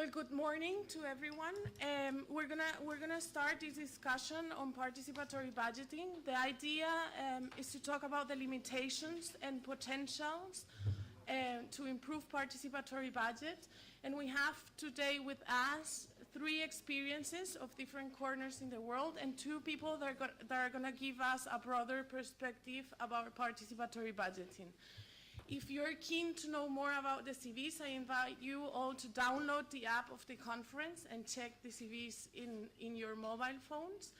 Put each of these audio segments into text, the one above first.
Well, good morning to everyone. We're gonna start this discussion on participatory budgeting. The idea is to talk about the limitations and potentials to improve participatory budget. And we have today with us 3 experiences of different corners in the world and 2 people that are gonna give us a broader perspective about participatory budgeting. If you're keen to know more about the CVs, I invite you all to download the app of the conference and check the CVs in your mobile phones,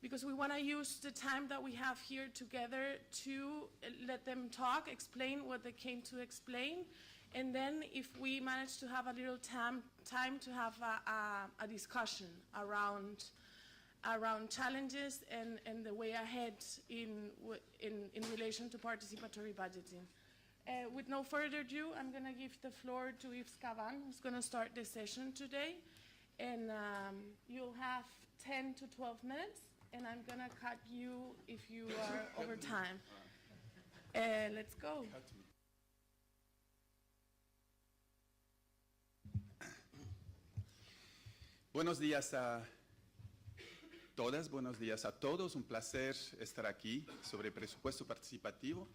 because we want to use the time that we have here together to let them talk, explain what they came to explain, and then if we manage to have a little time to have a discussion around challenges and the way ahead in relation to participatory budgeting. With no further ado, I'm going to give the floor to Yves Cavan, who's going to start the session today. And you'll have 10 to 12 minutes, and I'm going to cut you if you are over time. Let's go. Buenos días a todas, buenos días a todos. Un placer estar aquí sobre presupuesto participativo.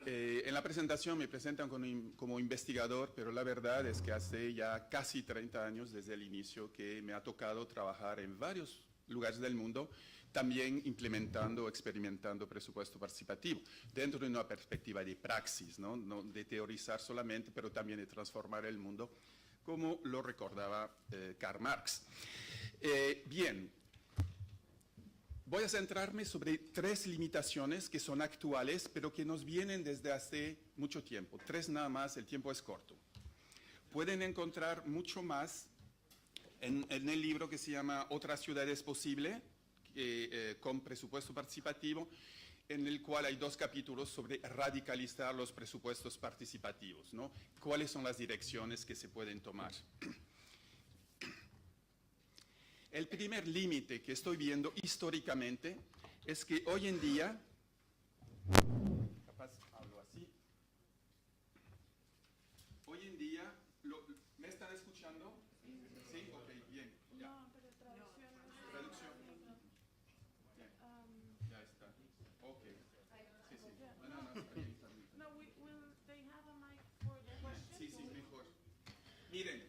En la presentación me presentan como investigador, pero la verdad es que hace ya casi 30 años desde el inicio que me ha tocado trabajar en varios lugares del mundo, también implementando, experimentando presupuesto participativo, dentro de una perspectiva de praxis, no de teorizar solamente, pero también de transformar el mundo, como lo recordaba Karl Marx. Bien. Voy a centrarme sobre 3 limitaciones que son actuales, pero que nos vienen desde hace mucho tiempo. 3 nada más, el tiempo es corto. Pueden encontrar mucho más en el libro que se llama Otra ciudad es posible, con presupuesto participativo, en el cual hay 2 capítulos sobre radicalizar los presupuestos participativos, ¿no? ¿Cuáles son las direcciones que se pueden tomar? El primer límite que estoy viendo históricamente es que hoy en día, capaz hablo así, hoy en día, ¿me están escuchando? Sí, ok, bien. Ya. No, pero traducción. Traducción. Bien. Ya está. Ok. Sí, sí. No, está bien, está bien. No, they have a mic for the question? Sí, sí, mejor. Miren,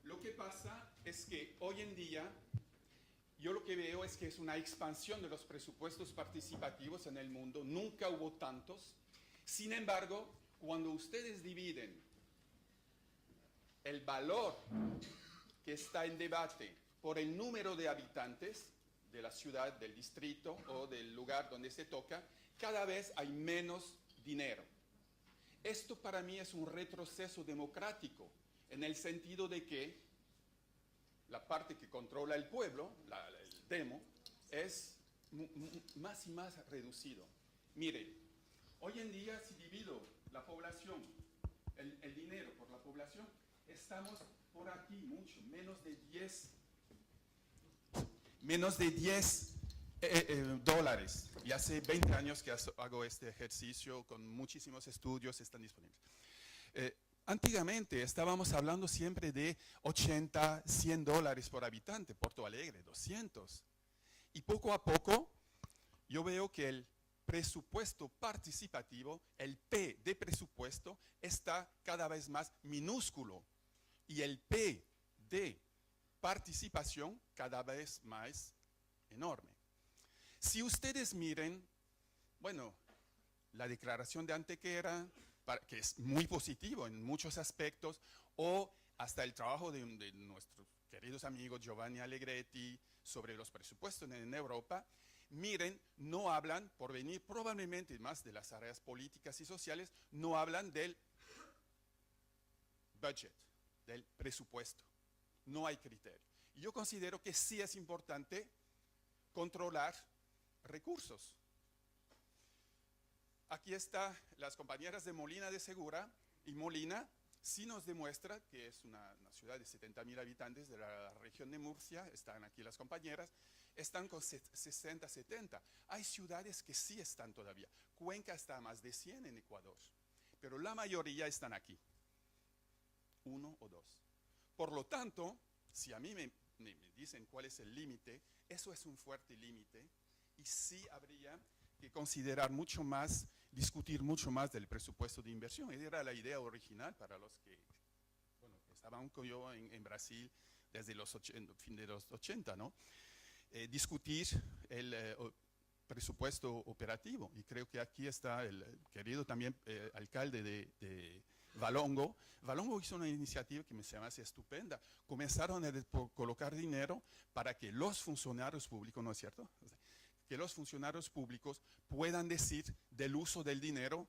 lo que pasa es que hoy en día yo lo que veo es que es una expansión de los presupuestos participativos en el mundo. Nunca hubo tantos. Sin embargo, cuando ustedes dividen el valor que está en debate por el número de habitantes de la ciudad, del distrito o del lugar donde se toca, cada vez hay menos dinero. Esto para mí es un retroceso democrático, en el sentido de que la parte que controla el pueblo, el demo, es más y más reducido. Miren, hoy en día si divido la población, el dinero por la población, estamos por aquí mucho, menos de 10 dólares. Y hace 20 años que hago este ejercicio con muchísimos estudios, están disponibles. Antiguamente estábamos hablando siempre de 80, 100 dólares por habitante, Porto Alegre, 200. Y poco a poco yo veo que el presupuesto participativo, el P de presupuesto, está cada vez más minúsculo. Y el P de participación cada vez más enorme. Si ustedes miren, bueno, la declaración de Antequera, que es muy positivo en muchos aspectos, o hasta el trabajo de nuestros queridos amigos Giovanni Allegretti sobre los presupuestos en Europa, miren, no hablan, por venir probablemente más de las áreas políticas y sociales, no hablan del budget, del presupuesto. No hay criterio. Y yo considero que sí es importante controlar recursos. Aquí están las compañeras de Molina de Segura, y Molina sí nos demuestra que es una ciudad de 70.000 habitantes de la región de Murcia, están aquí las compañeras, están con 60, 70. Hay ciudades que sí están todavía. Cuenca está a más de 100 en Ecuador, pero la mayoría están aquí, 1 o 2. Por lo tanto, si a mí me dicen cuál es el límite, eso es un fuerte límite y sí habría que considerar mucho más, discutir mucho más del presupuesto de inversión. Era la idea original para los que, bueno, estaban con yo en Brasil desde los fin de los 80, ¿no? Discutir el presupuesto operativo. Y creo que aquí está el querido también alcalde de Valongo. Valongo hizo una iniciativa que me se me hace estupenda. Comenzaron a colocar dinero para que los funcionarios públicos, ¿no es cierto? Que los funcionarios públicos puedan decir del uso del dinero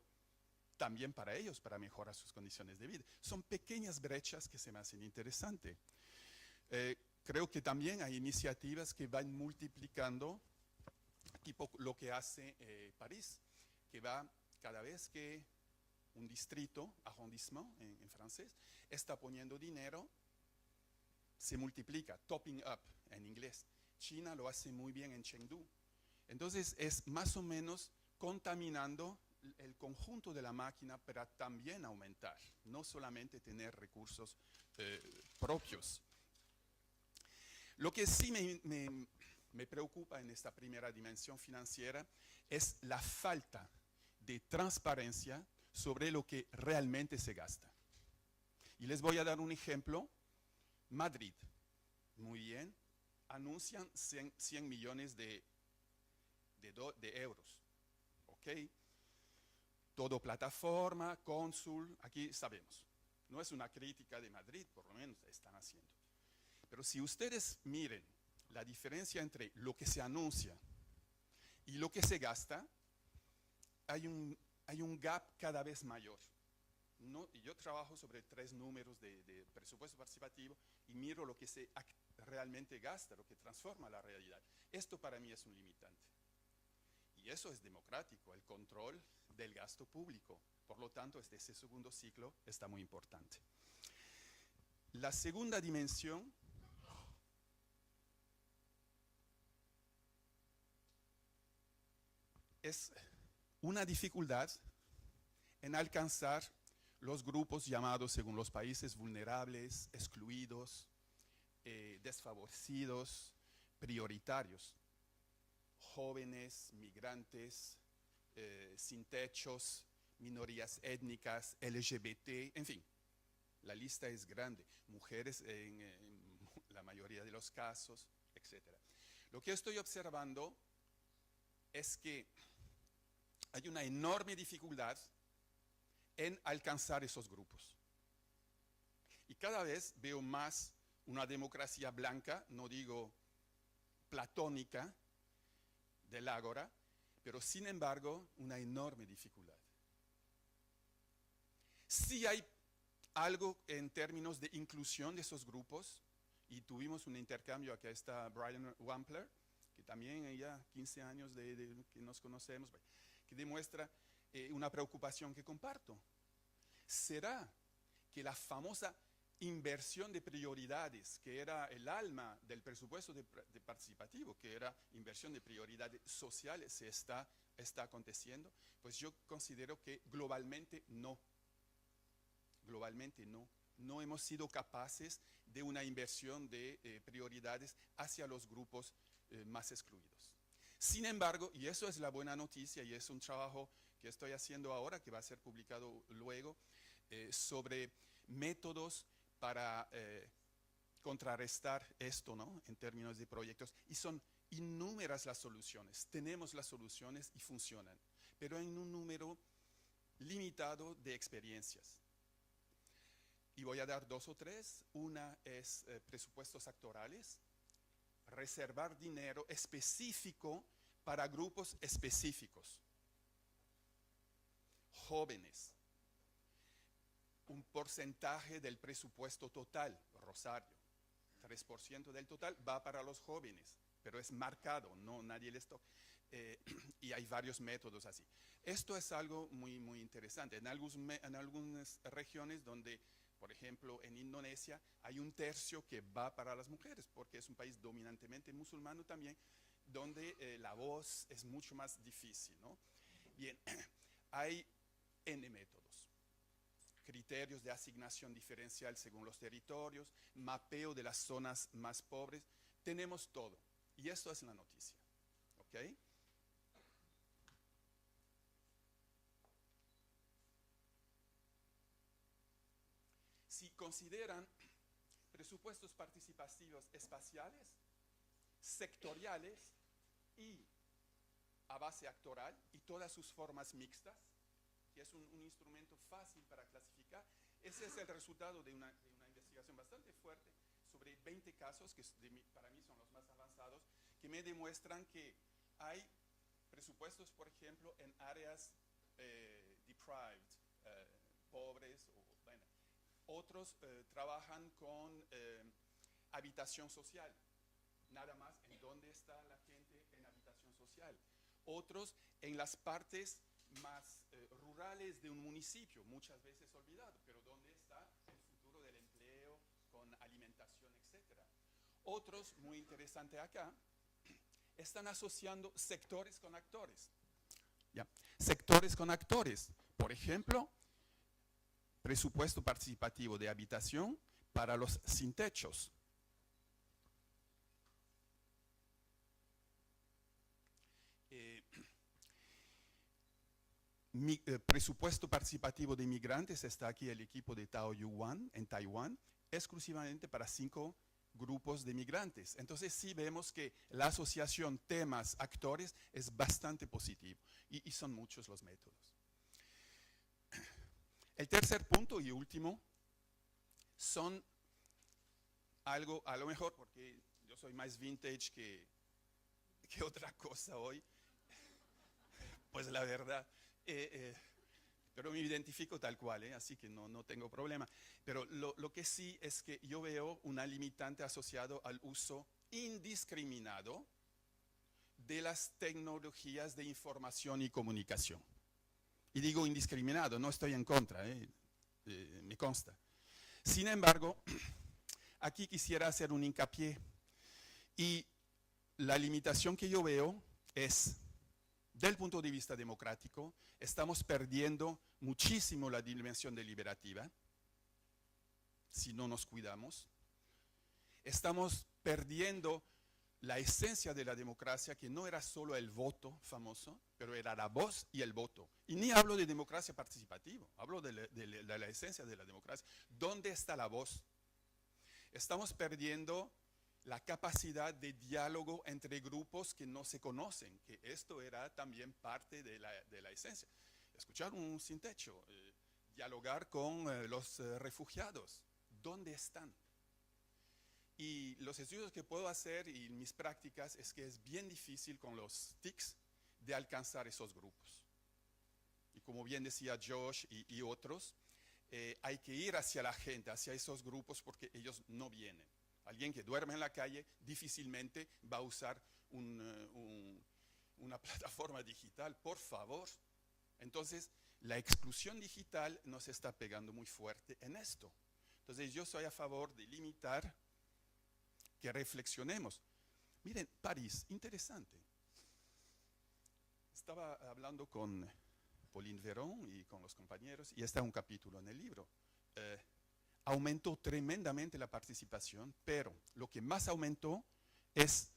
también para ellos, para mejorar sus condiciones de vida. Son pequeñas brechas que se me hacen interesantes. Creo que también hay iniciativas que van multiplicando, tipo lo que hace París, que va cada vez que un distrito, arrondissement en francés, está poniendo dinero, se multiplica, topping up en inglés. China lo hace muy bien en Chengdu. Entonces es más o menos contaminando el conjunto de la máquina para también aumentar, no solamente tener recursos propios. Lo que sí me preocupa en esta primera dimensión financiera es la falta de transparencia sobre lo que realmente se gasta. Y les voy a dar un ejemplo. Madrid, muy bien, anuncian 100 millones de euros, ¿ok? Todo plataforma, cónsul, aquí sabemos. No es una crítica de Madrid, por lo menos están haciendo. Pero si ustedes miren la diferencia entre lo que se anuncia y lo que se gasta, hay un gap cada vez mayor. No, yo trabajo sobre 3 números de presupuesto participativo y miro lo que se realmente gasta, lo que transforma la realidad. Esto para mí es un limitante. Y eso es democrático, el control del gasto público. Por lo tanto, ese segundo ciclo está muy importante. La segunda dimensión es una dificultad en alcanzar los grupos llamados, según los países, vulnerables, excluidos, desfavorecidos, prioritarios. Jóvenes, migrantes, sin techos, minorías étnicas, LGBT, en fin, la lista es grande. Mujeres en la mayoría de los casos, etc. Lo que estoy observando es que hay una enorme dificultad en alcanzar esos grupos. Y cada vez veo más una democracia blanca, no digo platónica, del ágora, pero sin embargo una enorme dificultad. Sí hay algo en términos de inclusión de esos grupos, y tuvimos un intercambio, aquí está Brian Wampler, que también ya 15 años que nos conocemos, que demuestra una preocupación que comparto. ¿Será que la famosa inversión de prioridades, que era el alma del presupuesto de participativo, que era inversión de prioridades sociales, se está aconteciendo? Pues yo considero que globalmente no. Globalmente no. No hemos sido capaces de una inversión de prioridades hacia los grupos más excluidos. Sin embargo, y eso es la buena noticia, y es un trabajo que estoy haciendo ahora, que va a ser publicado luego, sobre métodos para contrarrestar esto, ¿no?, en términos de proyectos. Y son innúmeras las soluciones. Tenemos las soluciones y funcionan, pero en un número limitado de experiencias. Y voy a dar 2 o 3. Una es presupuestos actorales, reservar dinero específico para grupos específicos. Jóvenes, un porcentaje del presupuesto total, Rosario, 3% del total va para los jóvenes, pero es marcado, no nadie les toca. Y hay varios métodos así. Esto es algo muy, muy interesante. En algunas regiones donde, por ejemplo, en Indonesia, hay 1/3 que va para las mujeres, porque es un país dominantemente musulmán también, donde la voz es mucho más difícil, ¿no? Bien, hay N métodos. criterios de asignación diferencial según los territorios, mapeo de las zonas más pobres. Tenemos todo. Y esto es la noticia. ¿Ok? Si consideran presupuestos participativos espaciales, sectoriales y a base actoral y todas sus formas mixtas, que es un instrumento fácil para clasificar, ese es el resultado de una investigación bastante fuerte sobre 20 casos, que para mí son los más avanzados, que me demuestran que hay presupuestos, por ejemplo, en áreas deprived, pobres, otros trabajan con habitación social, nada más en dónde está la gente en habitación social. Otros en las partes más rurales de un municipio, muchas veces olvidado, pero dónde está el futuro del empleo con alimentación, etc. Otros, muy interesante acá, están asociando sectores con actores. ¿Ya? Sectores con actores, por ejemplo, presupuesto participativo de habitación para los sin techos. Presupuesto participativo de inmigrantes, está aquí el equipo de Taoyuan en Taiwán, exclusivamente para 5 grupos de migrantes. Entonces sí vemos que la asociación temas, actores es bastante positivo y son muchos los métodos. El tercer punto y último son algo, a lo mejor, porque yo soy más vintage que otra cosa hoy, pues la verdad, pero me identifico tal cual, así que no tengo problema. Pero lo que sí es que yo veo una limitante asociado al uso indiscriminado de las tecnologías de información y comunicación. Y digo indiscriminado, no estoy en contra, me consta. Sin embargo, aquí quisiera hacer un hincapié. Y la limitación que yo veo es, del punto de vista democrático, estamos perdiendo muchísimo la dimensión deliberativa si no nos cuidamos. Estamos perdiendo la esencia de la democracia, que no era solo el voto famoso, pero era la voz y el voto. Y ni hablo de democracia participativa, hablo de la esencia de la democracia. ¿Dónde está la voz? Estamos perdiendo la capacidad de diálogo entre grupos que no se conocen, que esto era también parte de la esencia. Escuchar un sin techo, dialogar con los refugiados. ¿Dónde están? Y los estudios que puedo hacer y mis prácticas es que es bien difícil con los TICs de alcanzar esos grupos. Y como bien decía Josh y otros, hay que ir hacia la gente, hacia esos grupos, porque ellos no vienen. Alguien que duerme en la calle difícilmente va a usar una plataforma digital, por favor. Entonces, la exclusión digital nos está pegando muy fuerte en esto. Entonces, yo soy a favor de limitar, que reflexionemos. Miren, París, interesante. Estaba hablando con Pauline Véron y con los compañeros, y está un capítulo en el libro. Aumentó tremendamente la participación, pero lo que más aumentó es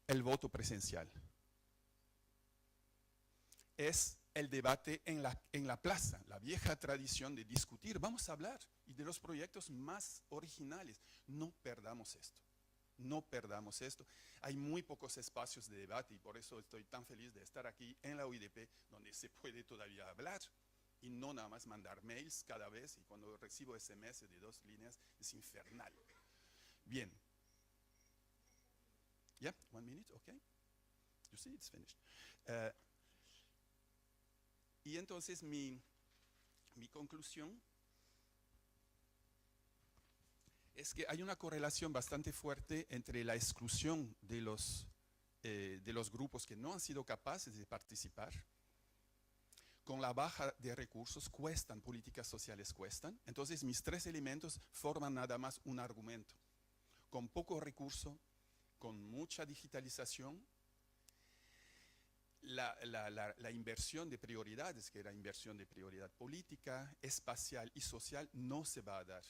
el voto presencial. Es el debate en la plaza, la vieja tradición de discutir. Vamos a hablar y de los proyectos más originales. No perdamos esto. No perdamos esto. Hay muy pocos espacios de debate y por eso estoy tan feliz de estar aquí en la UIDP, donde se puede todavía hablar y no nada más mandar mails cada vez, y cuando recibo SMS de 2 líneas es infernal. Bien. Yeah, 1 minute, okay. You see, it's finished. Y entonces mi conclusión es que hay una correlación bastante fuerte entre la exclusión de los grupos que no han sido capaces de participar, con la baja de recursos, políticas sociales cuestan. Entonces mis 3 elementos forman nada más un argumento. Con poco recurso, con mucha digitalización, la inversión de prioridades, que era inversión de prioridad política, espacial y social, no se va a dar.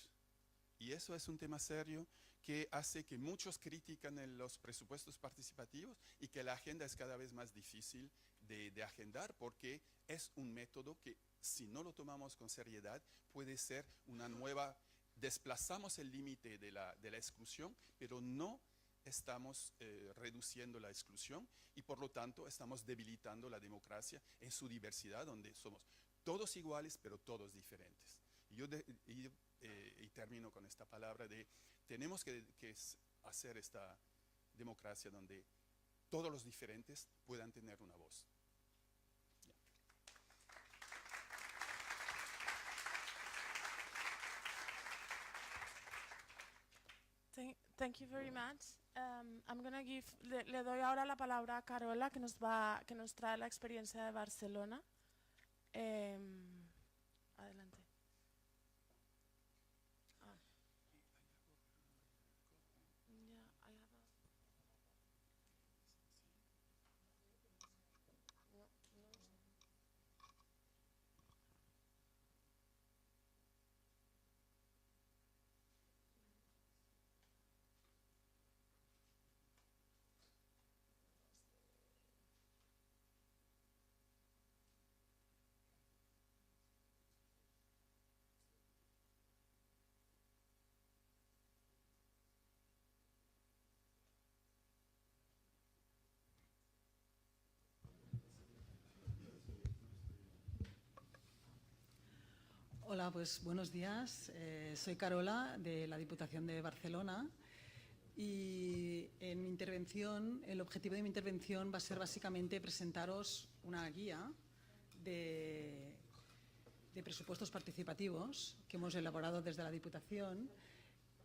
Y eso es un tema serio que hace que muchos critican los presupuestos participativos y que la agenda es cada vez más difícil de agendar, porque es un método que, si no lo tomamos con seriedad, puede ser una nueva... Desplazamos el límite de la exclusión, pero no estamos reduciendo la exclusión y por lo tanto estamos debilitando la democracia en su diversidad, donde somos todos iguales pero todos diferentes. Y termino con esta palabra de tenemos que hacer esta democracia donde todos los diferentes puedan tener una voz. Thank you very much. I'm gonna give, le doy ahora la palabra a Carola, que nos trae la experiencia de Barcelona. Adelante. Hola, pues buenos días. Soy Carola, de la Diputación de Barcelona, y en mi intervención, el objetivo de mi intervención va a ser básicamente presentaros una guía de presupuestos participativos que hemos elaborado desde la Diputación,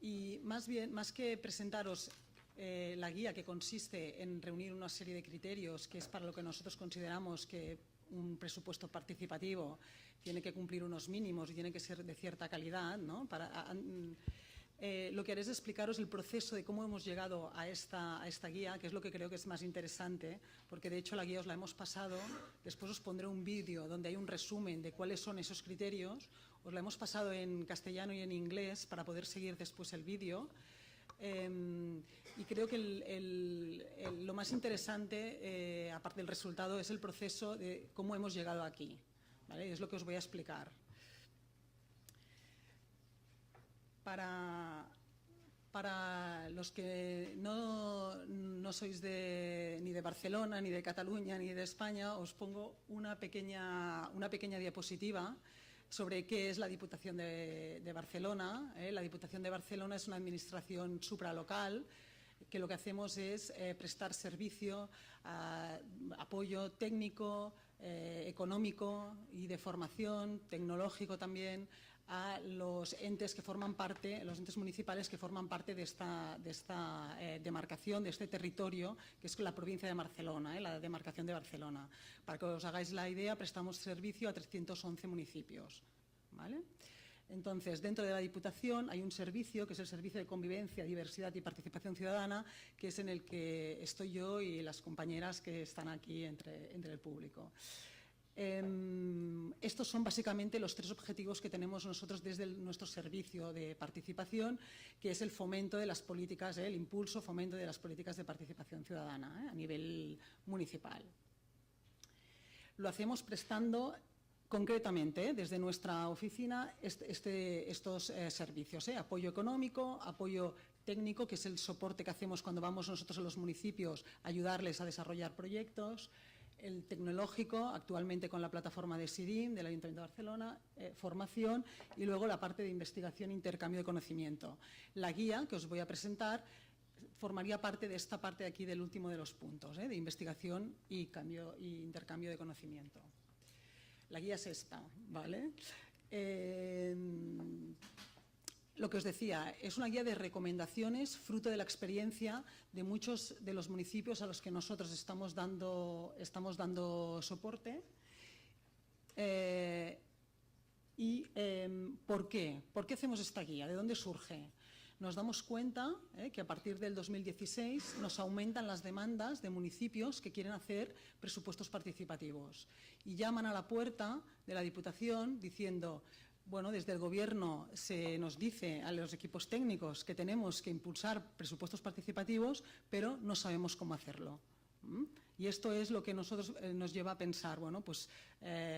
y más que presentaros la guía, que consiste en reunir una serie de criterios, que es para lo que nosotros consideramos que un presupuesto participativo tiene que cumplir unos mínimos y tiene que ser de cierta calidad, ¿no? Lo que haré es explicaros el proceso de cómo hemos llegado a esta guía, que es lo que creo que es más interesante, porque de hecho la guía os la hemos pasado, después os pondré un vídeo donde hay un resumen de cuáles son esos criterios, os la hemos pasado en castellano y en inglés para poder seguir después el vídeo. Y creo que lo más interesante, aparte del resultado, es el proceso de cómo hemos llegado aquí, ¿vale? Es lo que os voy a explicar. Para los que no sois ni de Barcelona, ni de Cataluña, ni de España, os pongo una pequeña diapositiva sobre qué es la Diputación de Barcelona. La Diputación de Barcelona es una administración supralocal que lo que hacemos es prestar servicio, apoyo técnico, económico y de formación, tecnológico también, a los entes que forman parte, los entes municipales que forman parte de esta demarcación, de este territorio, que es la provincia de Barcelona, la demarcación de Barcelona. Para que os hagáis la idea, prestamos servicio a 311 municipios, ¿vale? Entonces, dentro de la Diputación hay un servicio, que es el Servicio de Convivencia, Diversidad y Participación Ciudadana, que es en el que estoy yo y las compañeras que están aquí entre el público. Estos son básicamente los tres objetivos que tenemos nosotros desde nuestro servicio de participación, que es el fomento de las políticas, el impulso, fomento de las políticas de participación ciudadana a nivel municipal. Lo hacemos prestando concretamente desde nuestra oficina estos servicios, apoyo económico, apoyo técnico, que es el soporte que hacemos cuando vamos nosotros a los municipios a ayudarles a desarrollar proyectos, el tecnológico, actualmente con la plataforma de SIDIM del Ayuntamiento de Barcelona, formación, y luego la parte de investigación e intercambio de conocimiento. La guía que os voy a presentar formaría parte de esta parte de aquí del último de los puntos, de investigación y intercambio de conocimiento. La guía es esta, ¿vale? Lo que os decía, es una guía de recomendaciones fruto de la experiencia de muchos de los municipios a los que nosotros estamos dando soporte. ¿Por qué? ¿Por qué hacemos esta guía? ¿De dónde surge? nos damos cuenta que a partir del 2016 nos aumentan las demandas de municipios que quieren hacer presupuestos participativos y llaman a la puerta de la Diputación diciendo, bueno, desde el Gobierno se nos dice a los equipos técnicos que tenemos que impulsar presupuestos participativos, pero no sabemos cómo hacerlo. Y esto es lo que nosotros nos lleva a pensar, bueno, pues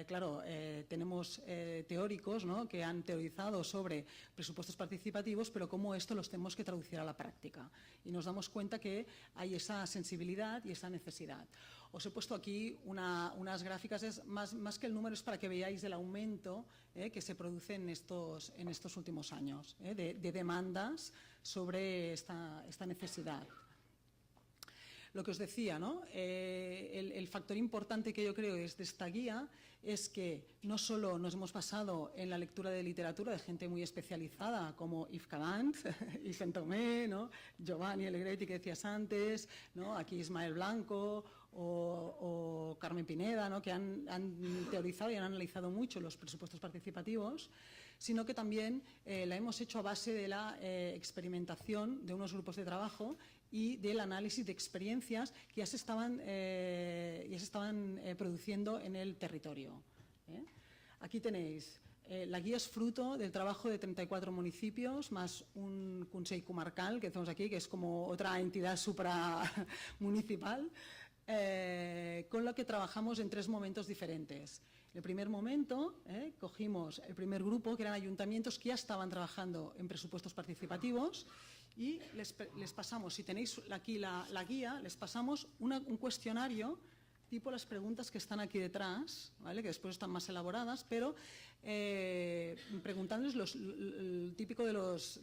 claro, tenemos teóricos, ¿no?, que han teorizado sobre presupuestos participativos, pero cómo esto los tenemos que traducir a la práctica. Y nos damos cuenta que hay esa sensibilidad y esa necesidad. Os he puesto aquí unas gráficas, más que el número es para que veáis el aumento que se produce en estos últimos años, de demandas sobre esta necesidad. Lo que os decía, ¿no? El factor importante que yo creo de esta guía es que no solo nos hemos basado en la lectura de literatura de gente muy especializada como Yves Calant, Yves Entomé, ¿no?, Giovanni Allegretti, que decías antes, ¿no?, aquí Ismael Blanco o Carmen Pineda, ¿no?, que han teorizado y han analizado mucho los presupuestos participativos, sino que también la hemos hecho a base de la experimentación de unos grupos de trabajo y del análisis de experiencias que ya se estaban produciendo en el territorio. Aquí tenéis, la guía es fruto del trabajo de 34 municipios más un Consell Comarcal que tenemos aquí, que es como otra entidad supramunicipal, con la que trabajamos en 3 momentos diferentes. El primer momento, cogimos el primer grupo, que eran ayuntamientos que ya estaban trabajando en presupuestos participativos, y les pasamos, si tenéis aquí la guía, les pasamos un cuestionario tipo las preguntas que están aquí detrás, ¿vale?, que después están más elaboradas, pero preguntándoles el típico de los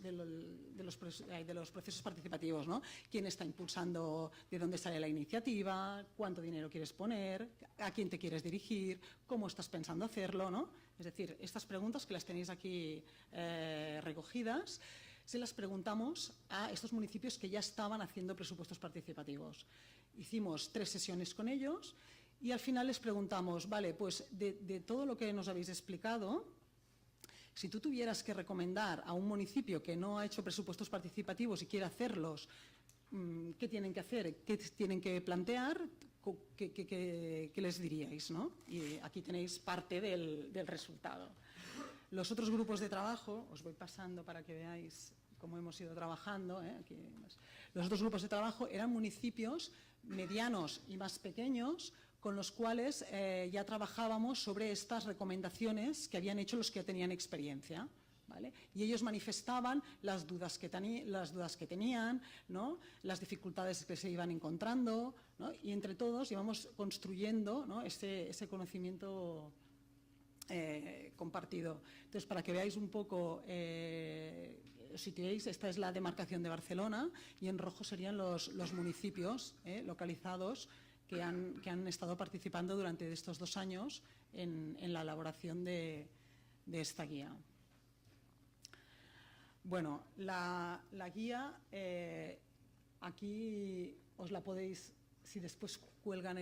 procesos participativos, ¿no? ¿Quién está impulsando? ¿De dónde sale la iniciativa? ¿Cuánto dinero quieres poner? ¿A quién te quieres dirigir? ¿Cómo estás pensando hacerlo? ¿No? Es decir, estas preguntas que las tenéis aquí recogidas, se las preguntamos a estos municipios que ya estaban haciendo presupuestos participativos. Hicimos 3 sesiones con ellos y al final les preguntamos, vale, pues de todo lo que nos habéis explicado, si tú tuvieras que recomendar a un municipio que no ha hecho presupuestos participativos y quiere hacerlos, ¿qué tienen que hacer? ¿Qué tienen que plantear? ¿Qué les diríais, ¿no? Y aquí tenéis parte del resultado. Los otros grupos de trabajo, os voy pasando para que veáis cómo hemos ido trabajando. Aquí, los otros grupos de trabajo eran municipios medianos y más pequeños con los cuales ya trabajábamos sobre estas recomendaciones que habían hecho los que tenían experiencia, ¿vale? Y ellos manifestaban las dudas que tenían, ¿no?, las dificultades que se iban encontrando, ¿no?, y entre todos íbamos construyendo, ¿no?, ese conocimiento compartido. Entonces, para que veáis un poco, si veis, esta es la demarcación de Barcelona y en rojo serían los municipios localizados que han estado participando durante estos 2 años en la elaboración de esta guía. Bueno, la guía, aquí os la podéis, si después cuelgan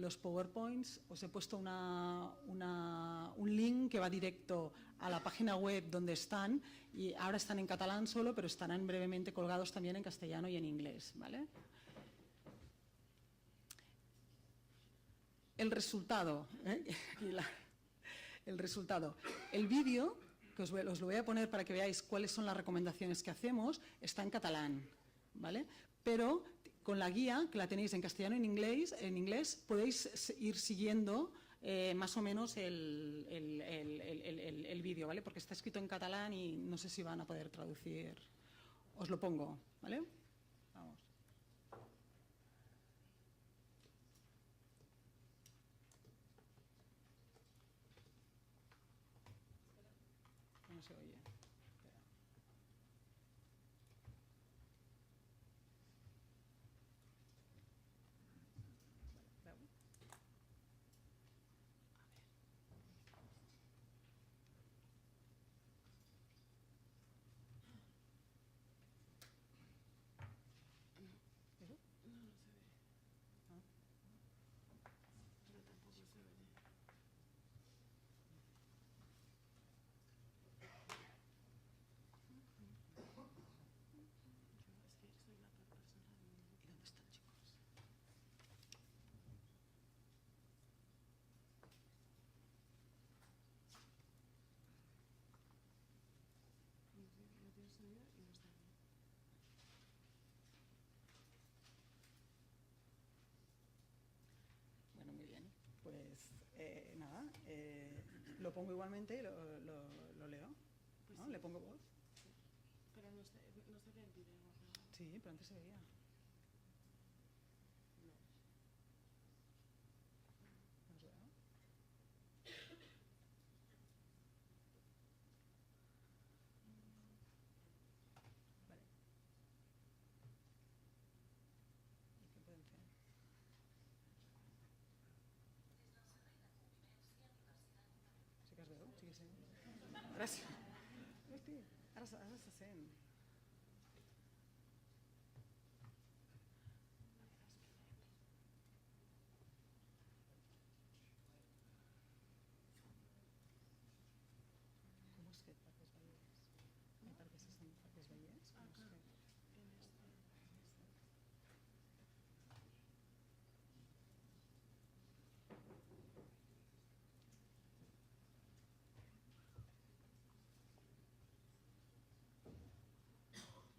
los PowerPoints, os he puesto un link que va directo a la página web donde están, y ahora están en catalán solo, pero estarán brevemente colgados también en castellano y en inglés, ¿vale? El resultado, el resultado. El vídeo, que os lo voy a poner para que veáis cuáles son las recomendaciones que hacemos, está en catalán, ¿vale? Pero con la guía, que la tenéis en castellano y en inglés, podéis ir siguiendo más o menos el vídeo, ¿vale? Porque está escrito en catalán y no sé si van a poder traducir. Os lo pongo, ¿vale? Vamos. No se oye. Lo pongo igualmente y lo leo, ¿no? Le pongo voz. Pero no se ve el video. Sí, pero antes se veía. ¿Os veo? Vale. ¿Y qué pueden hacer? Sí que es veu? Sí que sí. Ara sí. Hosti, ara se sent. Com ho has fet perquè es veiés? Perquè es veiés? Com ho has fet?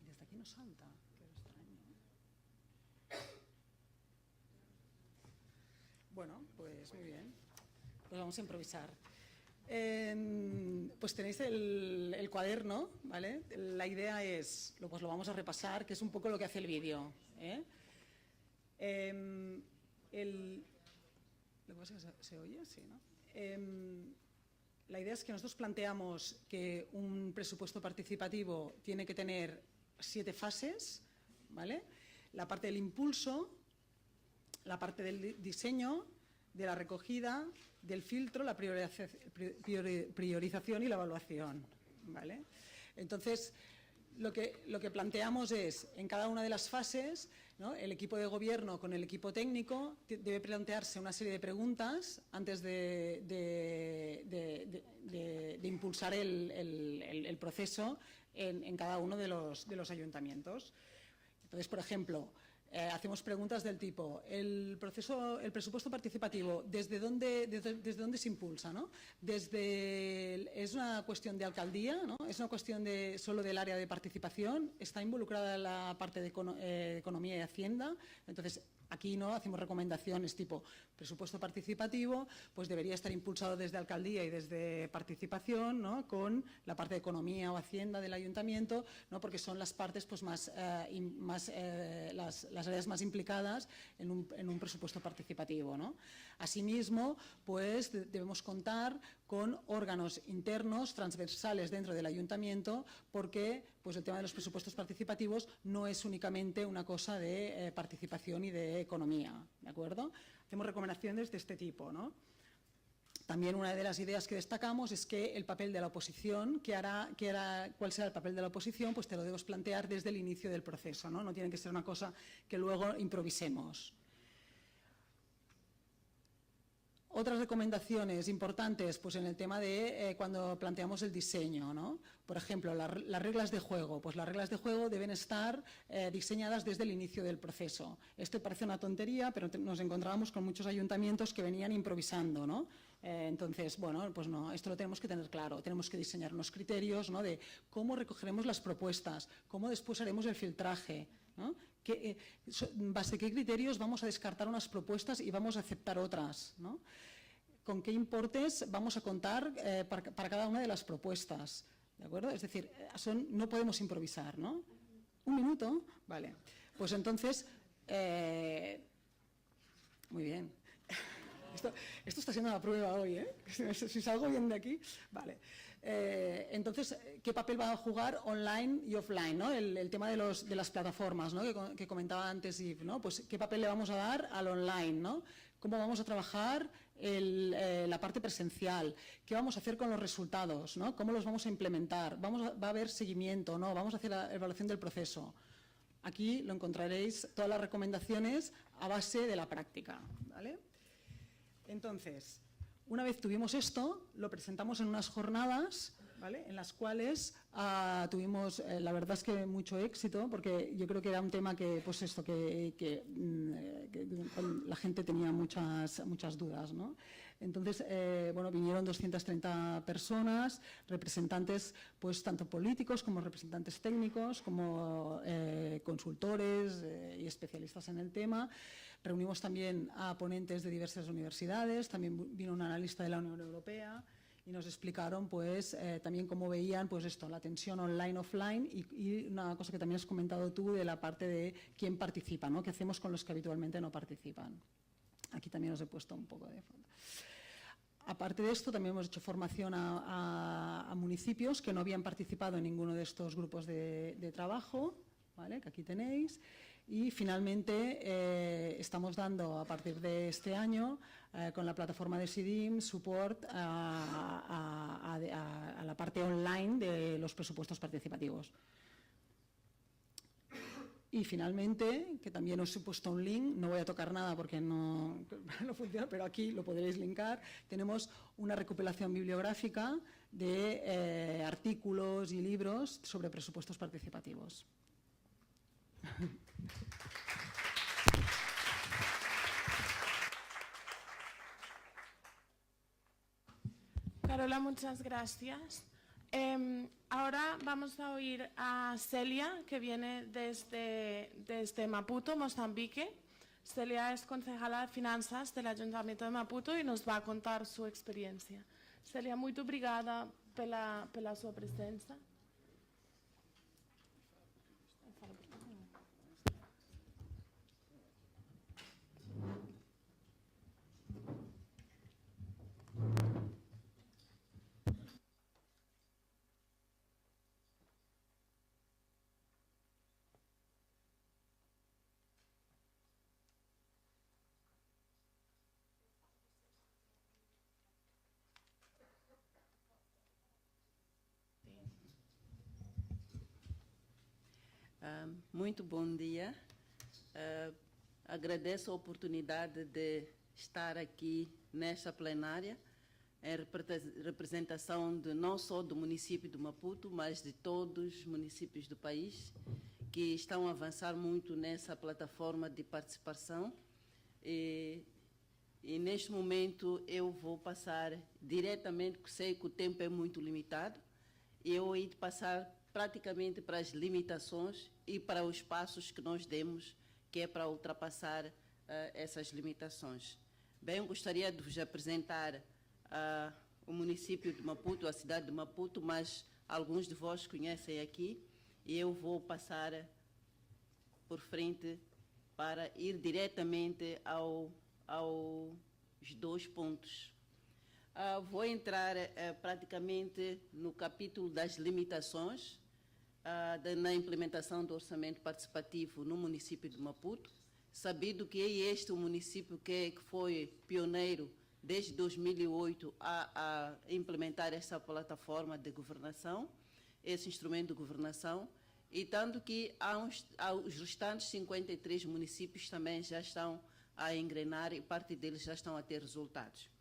Desde aquí no salta, qué extraño. Bueno, pues muy bien. Pues vamos a improvisar. Pues tenéis el cuaderno, ¿vale? La idea es, pues lo vamos a repasar, que es un poco lo que hace el vídeo, ¿eh? Lo que pasa es que se oye, sí, ¿no? La idea es que nosotros planteamos que un presupuesto participativo tiene que tener 7 fases, ¿vale? La parte del impulso, la parte del diseño, de la recogida, del filtro, la priorización y la evaluación, ¿vale? Entonces, lo que planteamos es, en cada una de las fases, ¿no? El equipo de gobierno con el equipo técnico debe plantearse una serie de preguntas antes de impulsar el proceso en cada uno de los ayuntamientos. Entonces, por ejemplo, hacemos preguntas del tipo, el presupuesto participativo, ¿desde dónde se impulsa, ¿no? ¿Es una cuestión de alcaldía, ¿no? ¿Es una cuestión solo del área de participación? ¿Está involucrada la parte de economía y hacienda? Entonces, aquí no hacemos recomendaciones tipo presupuesto participativo, pues debería estar impulsado desde alcaldía y desde participación, ¿no? Con la parte de economía o hacienda del ayuntamiento, ¿no? Porque son las partes pues, las áreas más implicadas en un presupuesto participativo, ¿no? Asimismo, pues debemos contar con órganos internos transversales dentro del ayuntamiento, porque pues, el tema de los presupuestos participativos no es únicamente una cosa de participación y de economía, ¿de acuerdo? Hacemos recomendaciones de este tipo, ¿no? También una de las ideas que destacamos es que el papel de la oposición, ¿cuál será el papel de la oposición? Pues te lo debes plantear desde el inicio del proceso, ¿no? No tiene que ser una cosa que luego improvisemos. Otras recomendaciones importantes, pues en el tema de cuando planteamos el diseño, ¿no? Por ejemplo, las reglas de juego. Pues las reglas de juego deben estar diseñadas desde el inicio del proceso. Esto parece una tontería, pero nos encontrábamos con muchos ayuntamientos que venían improvisando, ¿no? Entonces, bueno, pues no, esto lo tenemos que tener claro. Tenemos que diseñar unos criterios, ¿no? De cómo recogeremos las propuestas, cómo después haremos el filtraje, ¿no? ¿En base a qué criterios vamos a descartar unas propuestas y vamos a aceptar otras, ¿no? ¿Con qué importes vamos a contar para cada una de las propuestas? ¿De acuerdo? Es decir, no podemos improvisar, ¿no? ¿Un minuto? Vale. Pues entonces, muy bien. Esto está siendo una prueba hoy, ¿eh? Si salgo bien de aquí, vale. Entonces, ¿qué papel va a jugar online y offline, ¿no? El tema de las plataformas, ¿no? que comentaba antes Yves, ¿no? Pues, ¿qué papel le vamos a dar al online, ¿no? ¿Cómo vamos a trabajar la parte presencial? ¿Qué vamos a hacer con los resultados, ¿no? ¿Cómo los vamos a implementar? ¿Va a haber seguimiento, ¿no? ¿Vamos a hacer la evaluación del proceso? Aquí lo encontraréis todas las recomendaciones a base de la práctica, ¿vale? Entonces, una vez tuvimos esto, lo presentamos en unas jornadas, ¿vale? En las cuales tuvimos, la verdad es que mucho éxito, porque yo creo que era un tema que, pues esto, que la gente tenía muchas dudas, ¿no? Entonces, bueno, vinieron 230 personas, representantes, pues tanto políticos como representantes técnicos, como consultores y especialistas en el tema. Reunimos también a ponentes de diversas universidades, también vino un analista de la Unión Europea y nos explicaron pues, también cómo veían pues, esto, la tensión online-offline y una cosa que también has comentado tú de la parte de quién participa, ¿no? ¿Qué hacemos con los que habitualmente no participan? Aquí también os he puesto un poco de fondo. Aparte de esto, también hemos hecho formación a municipios que no habían participado en ninguno de estos grupos de trabajo, ¿vale? Que aquí tenéis. Y finalmente estamos dando a partir de este año con la plataforma de SIDIM support a la parte online de los presupuestos participativos. Y finalmente, que también os he puesto un link, no voy a tocar nada porque no funciona, pero aquí lo podréis linkar, tenemos una recopilación bibliográfica de artículos y libros sobre presupuestos participativos. Carola, muchas gracias. Ahora vamos a oír a Celia, que viene desde Maputo, Mozambique. Celia es concejala de Finanzas del Ayuntamiento de Maputo y nos va a contar su experiencia. Celia, muito obrigada pela sua presença. Muito bom dia. Agradeço a oportunidade de estar aqui nesta plenária, em representação de, não só do município de Maputo, mas de todos os municípios do país que estão a avançar muito nessa plataforma de participação. E neste momento eu vou passar diretamente, porque sei que o tempo é muito limitado, e eu vou passar praticamente para as limitações e para os passos que nós demos, que é para ultrapassar essas limitações. Bem, gostaria de vos apresentar o município de Maputo, a cidade de Maputo, mas alguns de vós conhecem aqui, e eu vou passar por frente para ir diretamente aos 2 pontos. Vou entrar praticamente no capítulo das limitações na implementação do orçamento participativo no município de Maputo, sabido que é este o município que foi pioneiro desde 2008 a implementar essa plataforma de governação, esse instrumento de governação, e tanto que os restantes 53 municípios também já estão a engrenar e parte deles já estão a ter resultados.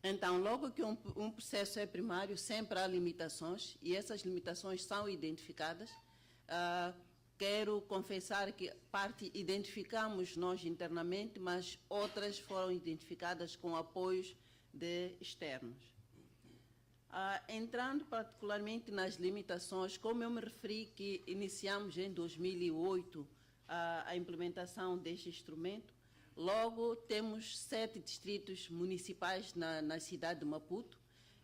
Então, logo que um processo é primário, sempre há limitações, e essas limitações são identificadas. Quero confessar que parte identificamos nós internamente, mas outras foram identificadas com apoios de externos. Entrando particularmente nas limitações, como eu me referi que iniciamos em 2008 a implementação deste instrumento, logo temos 7 distritos municipais na cidade de Maputo,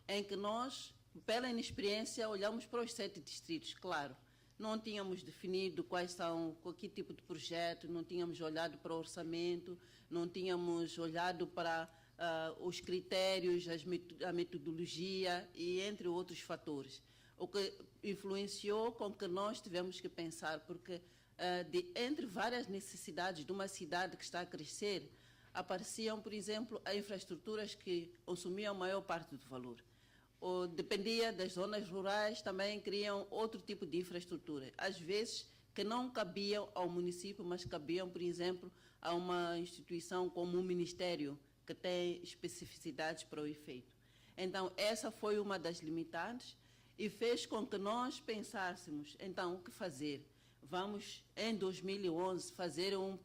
em que nós, pela inexperiência, olhamos para os 7 distritos, claro. Não tínhamos definido que tipo de projeto, não tínhamos olhado para o orçamento, não tínhamos olhado para os critérios, a metodologia e entre outros fatores. O que influenciou com que nós tivemos que pensar, porque entre várias necessidades de uma cidade que está a crescer, apareciam, por exemplo, as infraestruturas que consumiam a maior parte do valor. Ou dependia das zonas rurais, também criam outro tipo de infraestrutura. Às vezes, que não cabiam ao município, mas cabiam, por exemplo, a uma instituição como o Ministério, que tem especificidades para o efeito. Então, essa foi uma das limitantes e fez com que nós pensássemos, então, o que fazer? Vamos, em 2011, fazer uma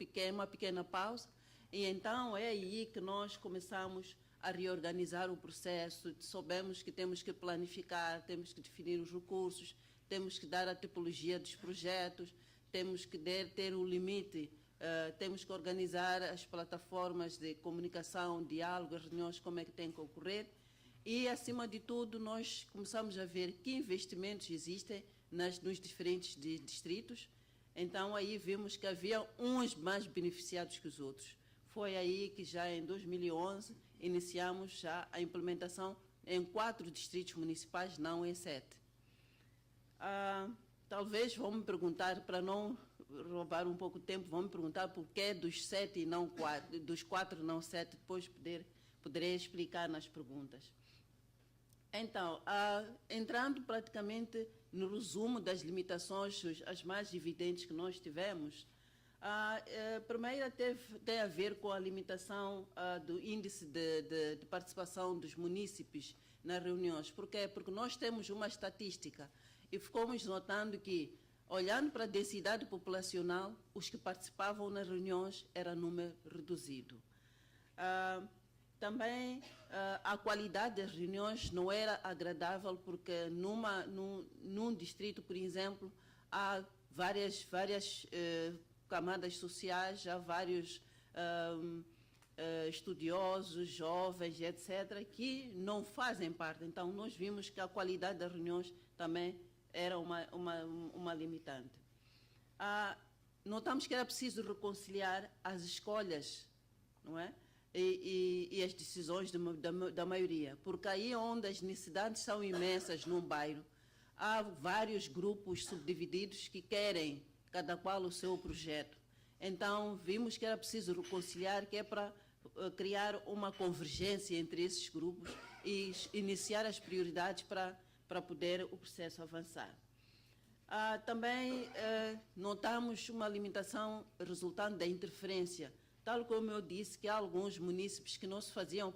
pequena pausa, e então é aí que nós começamos a reorganizar o processo, soubemos que temos que planificar, temos que definir os recursos, temos que dar a tipologia dos projetos, temos que ter um limite temos que organizar as plataformas de comunicação, diálogo, reuniões, como é que tem que ocorrer. E, acima de tudo, nós começamos a ver que investimentos existem nos diferentes distritos. Então, aí vimos que havia uns mais beneficiados que os outros. Foi aí que já em 2011 iniciamos já a implementação em 4 distritos municipais, não em 7. Talvez vão me perguntar, para não roubar um pouco de tempo, vão me perguntar por que dos 7 e não 4, dos 4 não 7, depois poderei explicar nas perguntas. Então, entrando praticamente no resumo das limitações, as mais evidentes que nós tivemos, a primeira tem a ver com a limitação do índice de participação dos munícipes nas reuniões. Por quê? Porque nós temos uma estatística e ficamos notando que, olhando para a densidade populacional, os que participavam nas reuniões era número reduzido. Também a qualidade das reuniões não era agradável, porque num distrito, por exemplo, há várias camadas sociais, há vários estudiosos, jovens, etc., que não fazem parte. Então, nós vimos que a qualidade das reuniões também era uma limitante. Notamos que era preciso reconciliar as escolhas, não é? E as decisões da maioria, porque aí onde as necessidades são imensas num bairro, há vários grupos subdivididos que querem, cada qual o seu projeto. Então, vimos que era preciso reconciliar, que é para criar uma convergência entre esses grupos e iniciar as prioridades para poder o processo avançar. Também notamos uma limitação resultante da interferência, tal como eu disse, que há alguns munícipes que não se faziam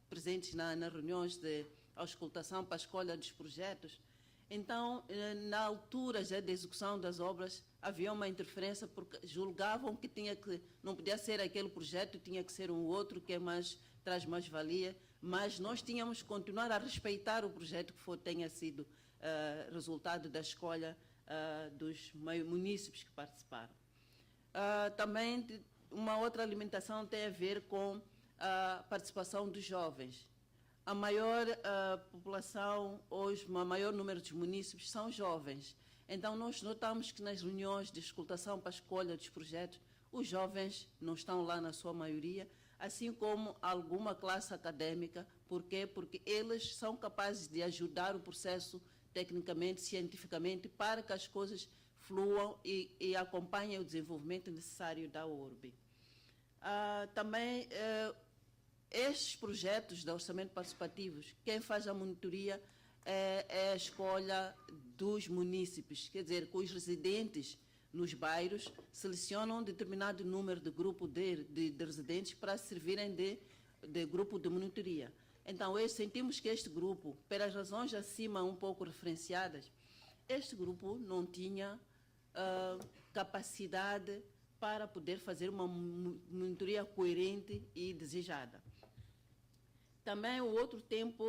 presentes nas reuniões de auscultação para a escolha dos projetos. Então, na altura já da execução das obras, havia uma interferência porque julgavam que não podia ser aquele projeto, tinha que ser um outro que traz mais valia, mas nós tínhamos que continuar a respeitar o projeto que tenha sido resultado da escolha dos munícipes que participaram. Também uma outra limitação tem a ver com a participação dos jovens. A maior população, hoje, o maior número de munícipes são jovens. Então, nós notamos que nas reuniões de escutação para a escolha dos projetos, os jovens não estão lá na sua maioria, assim como alguma classe académica. Por quê? Porque eles são capazes de ajudar o processo tecnicamente, cientificamente, para que as coisas fluam e acompanhem o desenvolvimento necessário da URB. Também, estes projetos de orçamento participativos, quem faz a monitoria é a escolha dos munícipes, quer dizer, que os residentes nos bairros selecionam um determinado número de grupo de residentes para servirem de grupo de monitoria. Então, sentimos que este grupo, pelas razões acima um pouco referenciadas, este grupo não tinha capacidade para poder fazer uma monitoria coerente e desejada. Também o outro tempo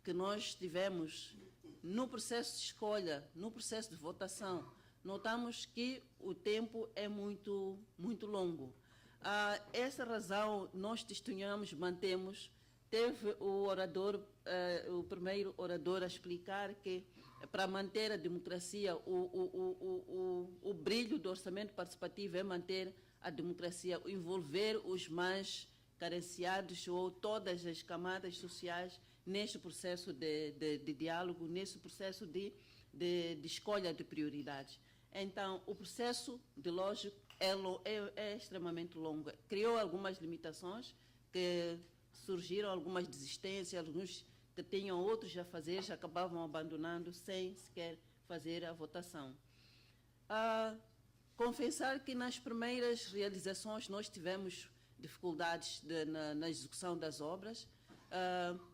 que nós tivemos no processo de escolha, no processo de votação, notamos que o tempo é muito, muito longo. Essa razão nós testemunhamos, mantemos. Teve o primeiro orador a explicar que para manter a democracia, o brilho do orçamento participativo é manter a democracia, envolver os mais carenciados ou todas as camadas sociais neste processo de diálogo, nesse processo de escolha de prioridades. Então, o processo de lógico é extremamente longo. Criou algumas limitações, que surgiram algumas desistências, alguns que tinham outros a fazer, já acabavam abandonando sem sequer fazer a votação. Confessar que nas primeiras realizações nós tivemos dificuldades na execução das obras,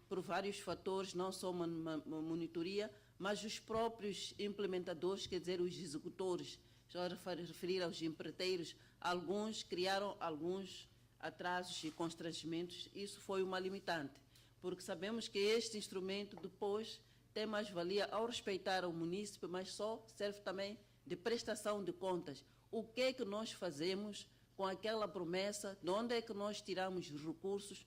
por vários fatores, não só uma monitoria, mas os próprios implementadores, quer dizer, os executores, já referir aos empreiteiros, alguns criaram alguns atrasos e constrangimentos. Isso foi uma limitante, porque sabemos que este instrumento depois tem mais valia ao respeitar o munícipe, mas só serve também de prestação de contas. o que é que nós fazemos com aquela promessa, de onde é que nós tiramos os recursos.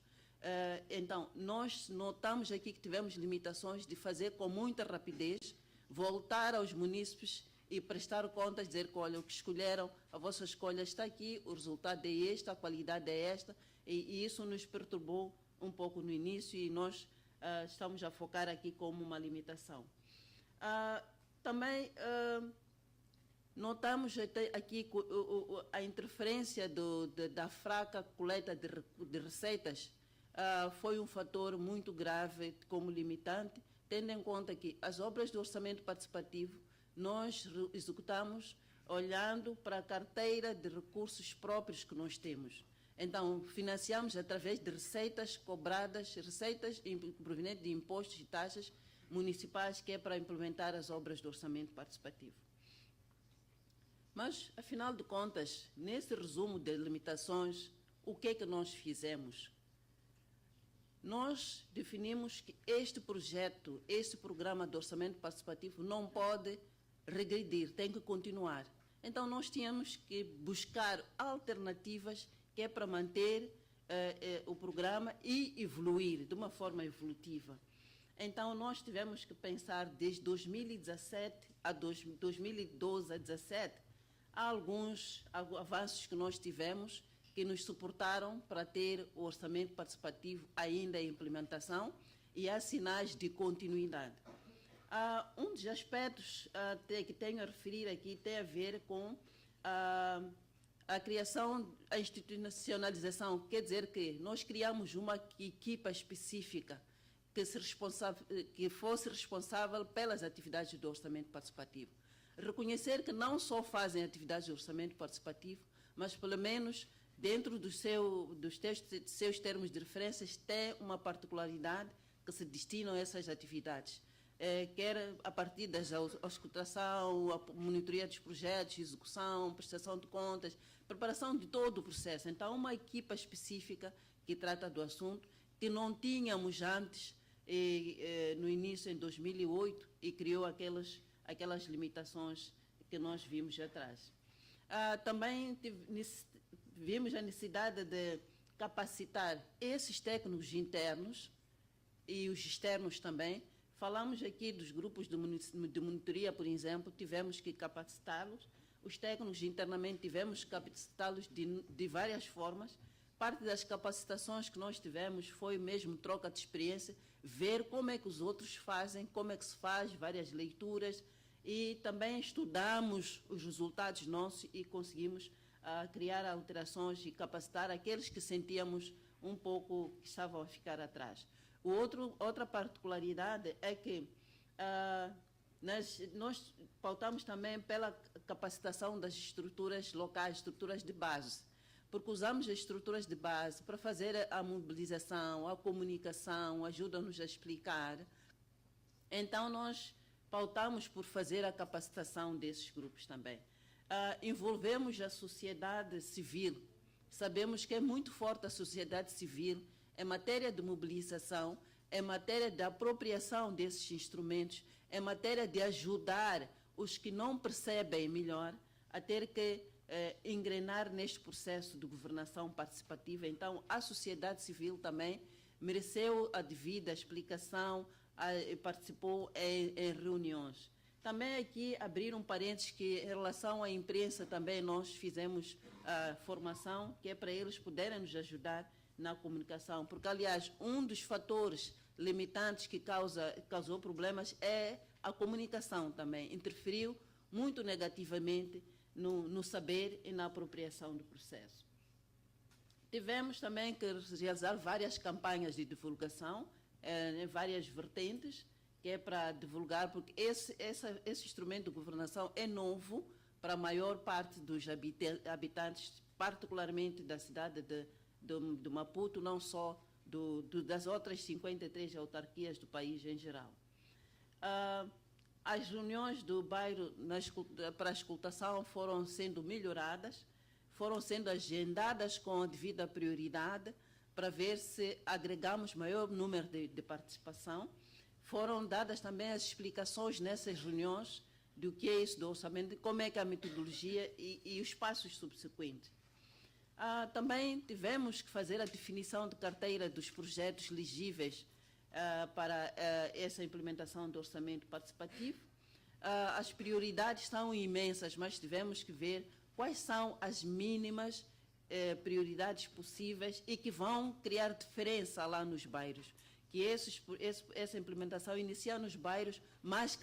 Então, nós notamos aqui que tivemos limitações de fazer com muita rapidez, voltar aos munícipes e prestar contas, dizer que, olha, o que escolheram, a vossa escolha está aqui, o resultado é este, a qualidade é esta, e isso nos perturbou um pouco no início e nós estamos a focar aqui como uma limitação. Também notamos aqui a interferência da fraca coleta de receitas, foi um fator muito grave como limitante, tendo em conta que as obras do orçamento participativo nós executamos olhando para a carteira de recursos próprios que nós temos. Então, financiamos através de receitas cobradas, receitas provenientes de impostos e taxas municipais, que é para implementar as obras do orçamento participativo. Mas, afinal de contas, nesse resumo de limitações, o que é que nós fizemos? Nós definimos que este projeto, este programa de orçamento participativo não pode regredir, tem que continuar. Então, nós tínhamos que buscar alternativas que é para manter o programa e evoluir de uma forma evolutiva. Então, nós tivemos que pensar desde 2017 a 2012 a 2017, há alguns avanços que nós tivemos que nos suportaram para ter o orçamento participativo ainda em implementação e há sinais de continuidade. Um dos aspectos que tenho a referir aqui tem a ver com a criação, a institucionalização, quer dizer que nós criamos uma equipa específica que fosse responsável pelas atividades do orçamento participativo. Reconhecer que não só fazem atividades de orçamento participativo, mas pelo menos dentro dos seus termos de referências tem uma particularidade que se destinam a essas atividades. Quer a partir da auscultação, a monitoria dos projetos, execução, prestação de contas, preparação de todo o processo. Então, uma equipa específica que trata do assunto, que não tínhamos antes, no início, em 2008, e criou aquelas limitações que nós vimos atrás. Também vimos a necessidade de capacitar esses técnicos internos e os externos também. Falamos aqui dos grupos de monitoria, por exemplo, tivemos que capacitá-los. Os técnicos internamente tivemos que capacitá-los de várias formas. Parte das capacitações que nós tivemos foi mesmo troca de experiência, ver como é que os outros fazem, como é que se faz, várias leituras, e também estudamos os resultados nossos e conseguimos criar alterações e capacitar aqueles que sentíamos um pouco que estavam a ficar atrás. Outra particularidade é que nós pautamos também pela capacitação das estruturas locais, estruturas de base, porque usamos as estruturas de base para fazer a mobilização, a comunicação, ajuda-nos a explicar. Então, nós pautamos por fazer a capacitação desses grupos também. Envolvemos a sociedade civil. Sabemos que é muito forte a sociedade civil em matéria de mobilização, em matéria de apropriação desses instrumentos, em matéria de ajudar os que não percebem melhor a ter que engrenar neste processo de governação participativa. Então, a sociedade civil também mereceu a devida explicação, participou em reuniões. Também aqui abrir um parênteses que em relação à imprensa também nós fizemos formação, que é para eles poderem nos ajudar na comunicação, porque aliás um dos fatores limitantes que causou problemas é a comunicação também, interferiu muito negativamente no saber e na apropriação do processo. Tivemos também que realizar várias campanhas de divulgação, em várias vertentes, que é para divulgar, porque esse instrumento de governação é novo para a maior parte dos habitantes, particularmente da cidade de Maputo, não só das outras 53 autarquias do país em geral. As reuniões do bairro para a escutação foram sendo melhoradas, foram sendo agendadas com a devida prioridade para ver se agregamos maior número de participação. Foram dadas também as explicações nessas reuniões do que é isso do orçamento, como é que é a metodologia e os passos subsequentes. Também tivemos que fazer a definição de carteira dos projetos elegíveis para essa implementação do orçamento participativo. As prioridades são imensas, mas tivemos que ver quais são as mínimas prioridades possíveis e que vão criar diferença lá nos bairros. Que essa implementação inicia nos bairros mais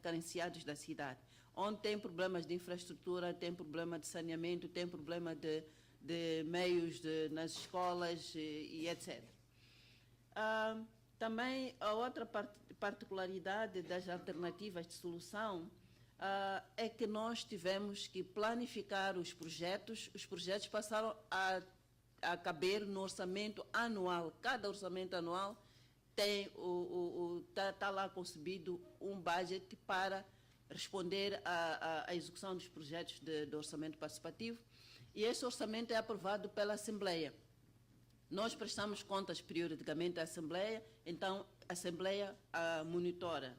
carenciados da cidade, onde tem problemas de infraestrutura, tem problema de saneamento, tem problema de meios nas escolas e etc. Também a outra particularidade das alternativas de solução é que nós tivemos que planificar os projetos passaram a caber no orçamento anual. Cada orçamento anual tem está lá concebido um budget para responder à execução dos projetos do orçamento participativo, e esse orçamento é aprovado pela Assembleia. Nós prestamos contas periodicamente à Assembleia, então a Assembleia monitora.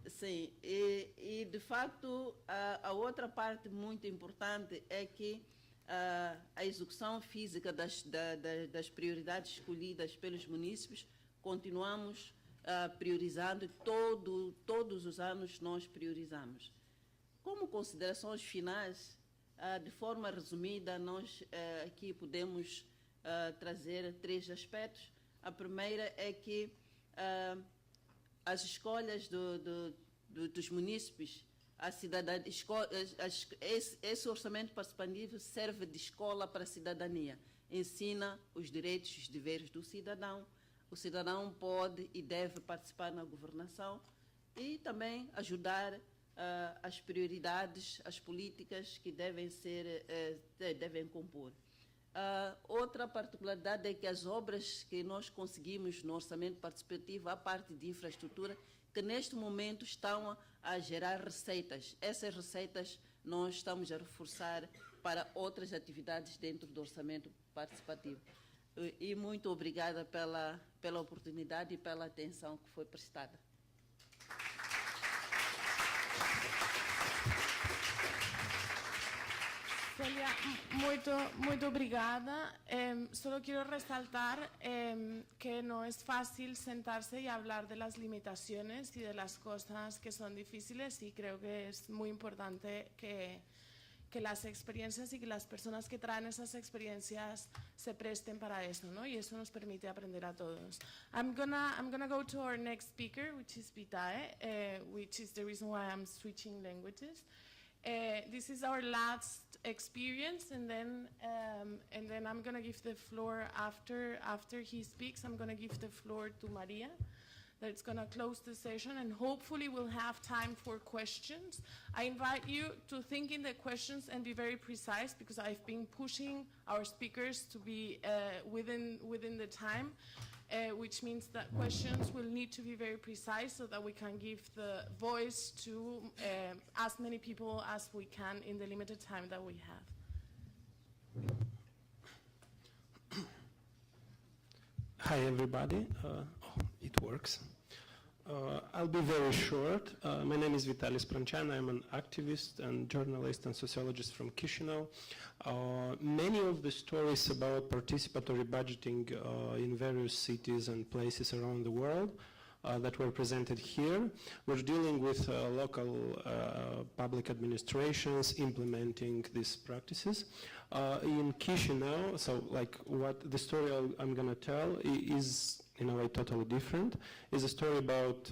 Sim, e de facto a outra parte muito importante é que a execução física das prioridades escolhidas pelos munícipes, continuamos priorizando, todos os anos nós priorizamos. Como considerações finais, de forma resumida, nós aqui podemos trazer 3 aspectos. A primeira é que as escolhas dos munícipes, a cidadania, esse orçamento participativo serve de escola para a cidadania, ensina os direitos e os deveres do cidadão. O cidadão pode e deve participar na governação e também ajudar as prioridades, as políticas que devem compor. Outra particularidade é que as obras que nós conseguimos no orçamento participativo, a parte de infraestrutura, que neste momento estão a gerar receitas. Essas receitas nós estamos a reforçar para outras atividades dentro do orçamento participativo. E muito obrigada pela oportunidade e pela atenção que foi prestada. Celia, muito obrigada. Solo quiero resaltar que no es fácil sentarse y hablar de las limitaciones y de las cosas que son difíciles, y creo que es muy importante que las experiencias y que las personas que traen esas experiencias se presten para eso, ¿no? Y eso nos permite aprender a todos. I'm gonna go to our next speaker, which is Vitae, which is the reason why I'm switching languages. This is our last experience, and then I'm going to give the floor after he speaks. I'm going to give the floor to Maria, that's going to close the session, and hopefully we'll have time for questions. I invite you to think in the questions and be very precise, because I've been pushing our speakers to be within the time. Which means that questions will need to be very precise so that we can give the voice to as many people as we can in the limited time that we have. Hi everybody, it works. I'll be very short. My name is Vitalis Pranchan. I'm an activist and journalist and sociologist from Chisinau. Many of the stories about participatory budgeting in various cities and places around the world that were presented here were dealing with local public administrations implementing these practices. In Chisinau, so like what the story I'm going to tell is in a way totally different, is a story about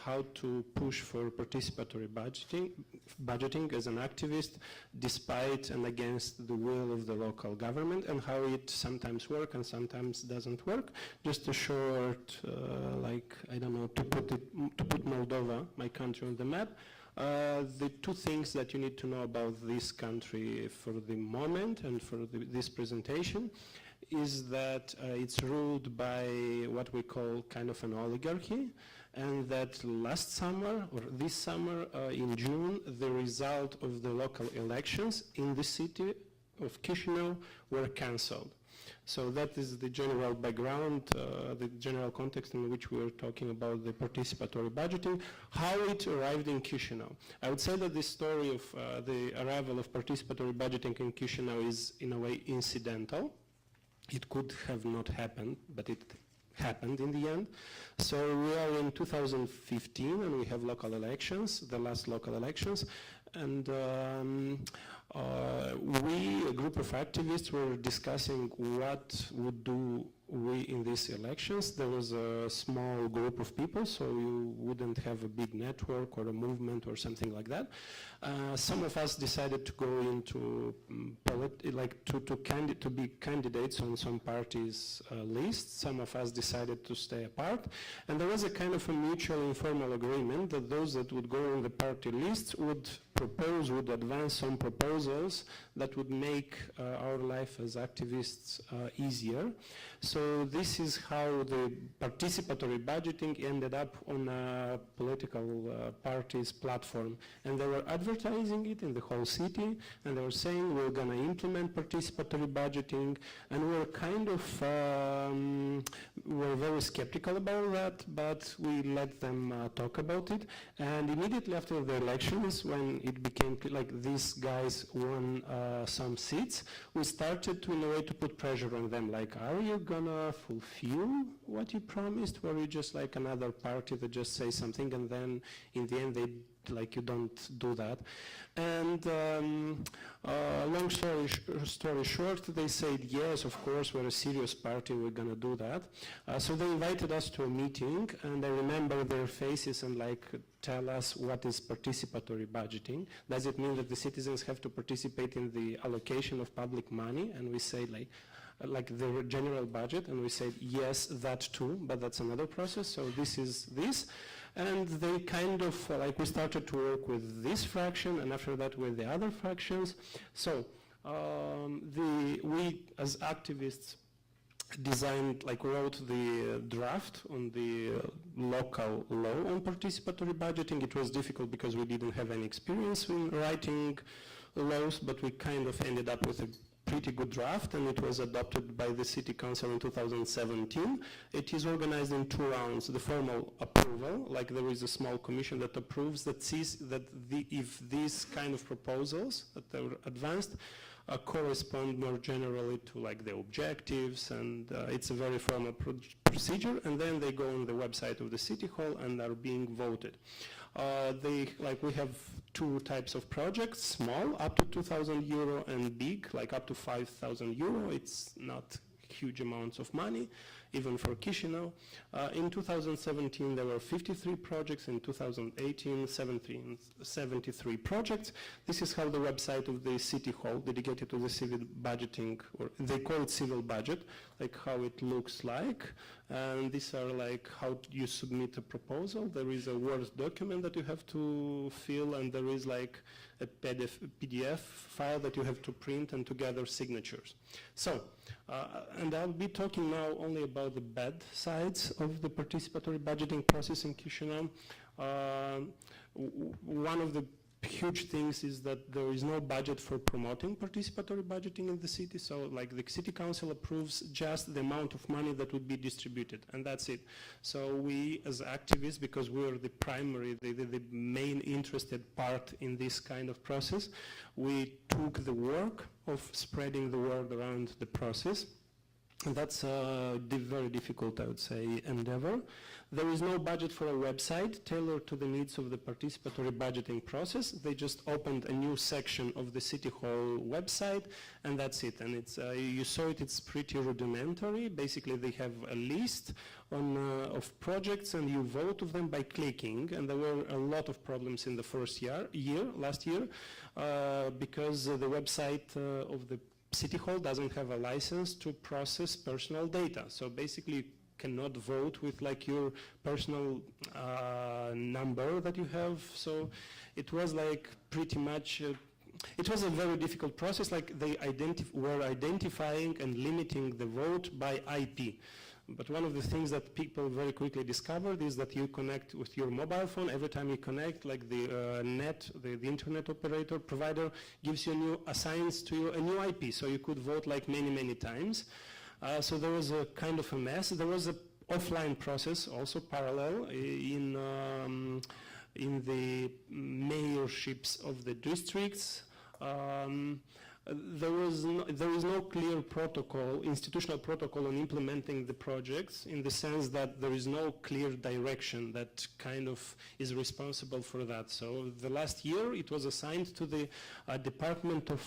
how to push for participatory budgeting as an activist despite and against the will of the local government, and how it sometimes works and sometimes doesn't work. Just a short, like, I don't know, to put Moldova, my country, on the map. The 2 things that you need to know about this country for the moment and for this presentation is that it's ruled by what we call kind of an oligarchy, and that last summer, or this summer in June, the result of the local elections in the city of Chisinau were cancelled. So that is the general background, the general context in which we are talking about the participatory budgeting, how it arrived in Chisinau. I would say that the story of the arrival of participatory budgeting in Chisinau is in a way incidental. It could have not happened, but it happened in the end. So we are in 2015 and we have local elections, the last local elections, and we, a group of activists, were discussing what would do we in these elections. There was a small group of people, so you wouldn't have a big network or a movement or something like that. Some of us decided to go into to be candidates on some parties' list. Some of us decided to stay apart, and there was a kind of a mutual informal agreement that those that would go on the party list would advance some proposals that would make our life as activists easier. So this is how the participatory budgeting ended up on a political party's platform. And they were advertising it in the whole city, and they were saying we're going to implement participatory budgeting, and we're kind of, we're very skeptical about that, but we let them talk about it. And immediately after the elections, when it became like these guys won some seats, we started to, in a way, to put pressure on them, like, are you gonna fulfill what you promised, or are you just like another party that just say something and then in the end they you don't do that? And long story short, they said, yes, of course, we're a serious party, we're gonna do that. So they invited us to a meeting, and I remember their faces and tell us what is participatory budgeting. Does it mean that the citizens have to participate in the allocation of public money? And we say like the general budget, and we said, yes, that too, but that's another process, so this is this. And they kind of, we started to work with this fraction, and after that with the other fractions. So we as activists designed, wrote the draft on the local law on participatory budgeting. It was difficult because we didn't have any experience in writing laws, but we kind of ended up with a pretty good draft, and it was adopted by the City Council in 2017. It is organized in 2 rounds. The formal approval, there is a small commission that approves, that sees that if these kind of proposals that are advanced correspond more generally to the objectives, and it's a very formal procedure, and then they go on the website of the City Hall and are being voted. We have 2 types of projects, small, up to 2,000 euro, and big, up to 5,000 euro. It's not huge amounts of money, even for Chisinau. In 2017, there were 53 projects. In 2018, 73 projects. This is how the website of the City Hall, dedicated to the civil budgeting, or they call it civil budget, how it looks like. And these are how you submit a proposal. There is a Word document that you have to fill, and there is a PDF file that you have to print and to gather signatures. So, and I'll be talking now only about the bad sides of the participatory budgeting process in Chisinau. One of the huge things is that there is no budget for promoting participatory budgeting in the city. So the City Council approves just the amount of money that would be distributed, and that's it. So we as activists, because we're the primary, the main interested part in this kind of process, we took the work of spreading the word around the process. And that's a very difficult, I would say, endeavor. There is no budget for a website tailored to the needs of the participatory budgeting process. They just opened a new section of the City Hall website, and that's it. And it's you saw it, it's pretty rudimentary. Basically, they have a list of projects, and you vote of them by clicking. And there were a lot of problems in the first last year, because the website of the City Hall doesn't have a license to process personal data. So basically you cannot vote with your personal number that you have. So it was pretty much, it was a very difficult process. They were identifying and limiting the vote by IP. But one of the things that people very quickly discovered is that you connect with your mobile phone. Every time you connect, the internet operator provider gives you assigns to you a new IP, so you could vote many, many times. So there was a kind of a mess. There was a offline process also parallel in the mayorships of the districts. There is no clear protocol, institutional protocol on implementing the projects, in the sense that there is no clear direction that kind of is responsible for that. So the last year it was assigned to the Department of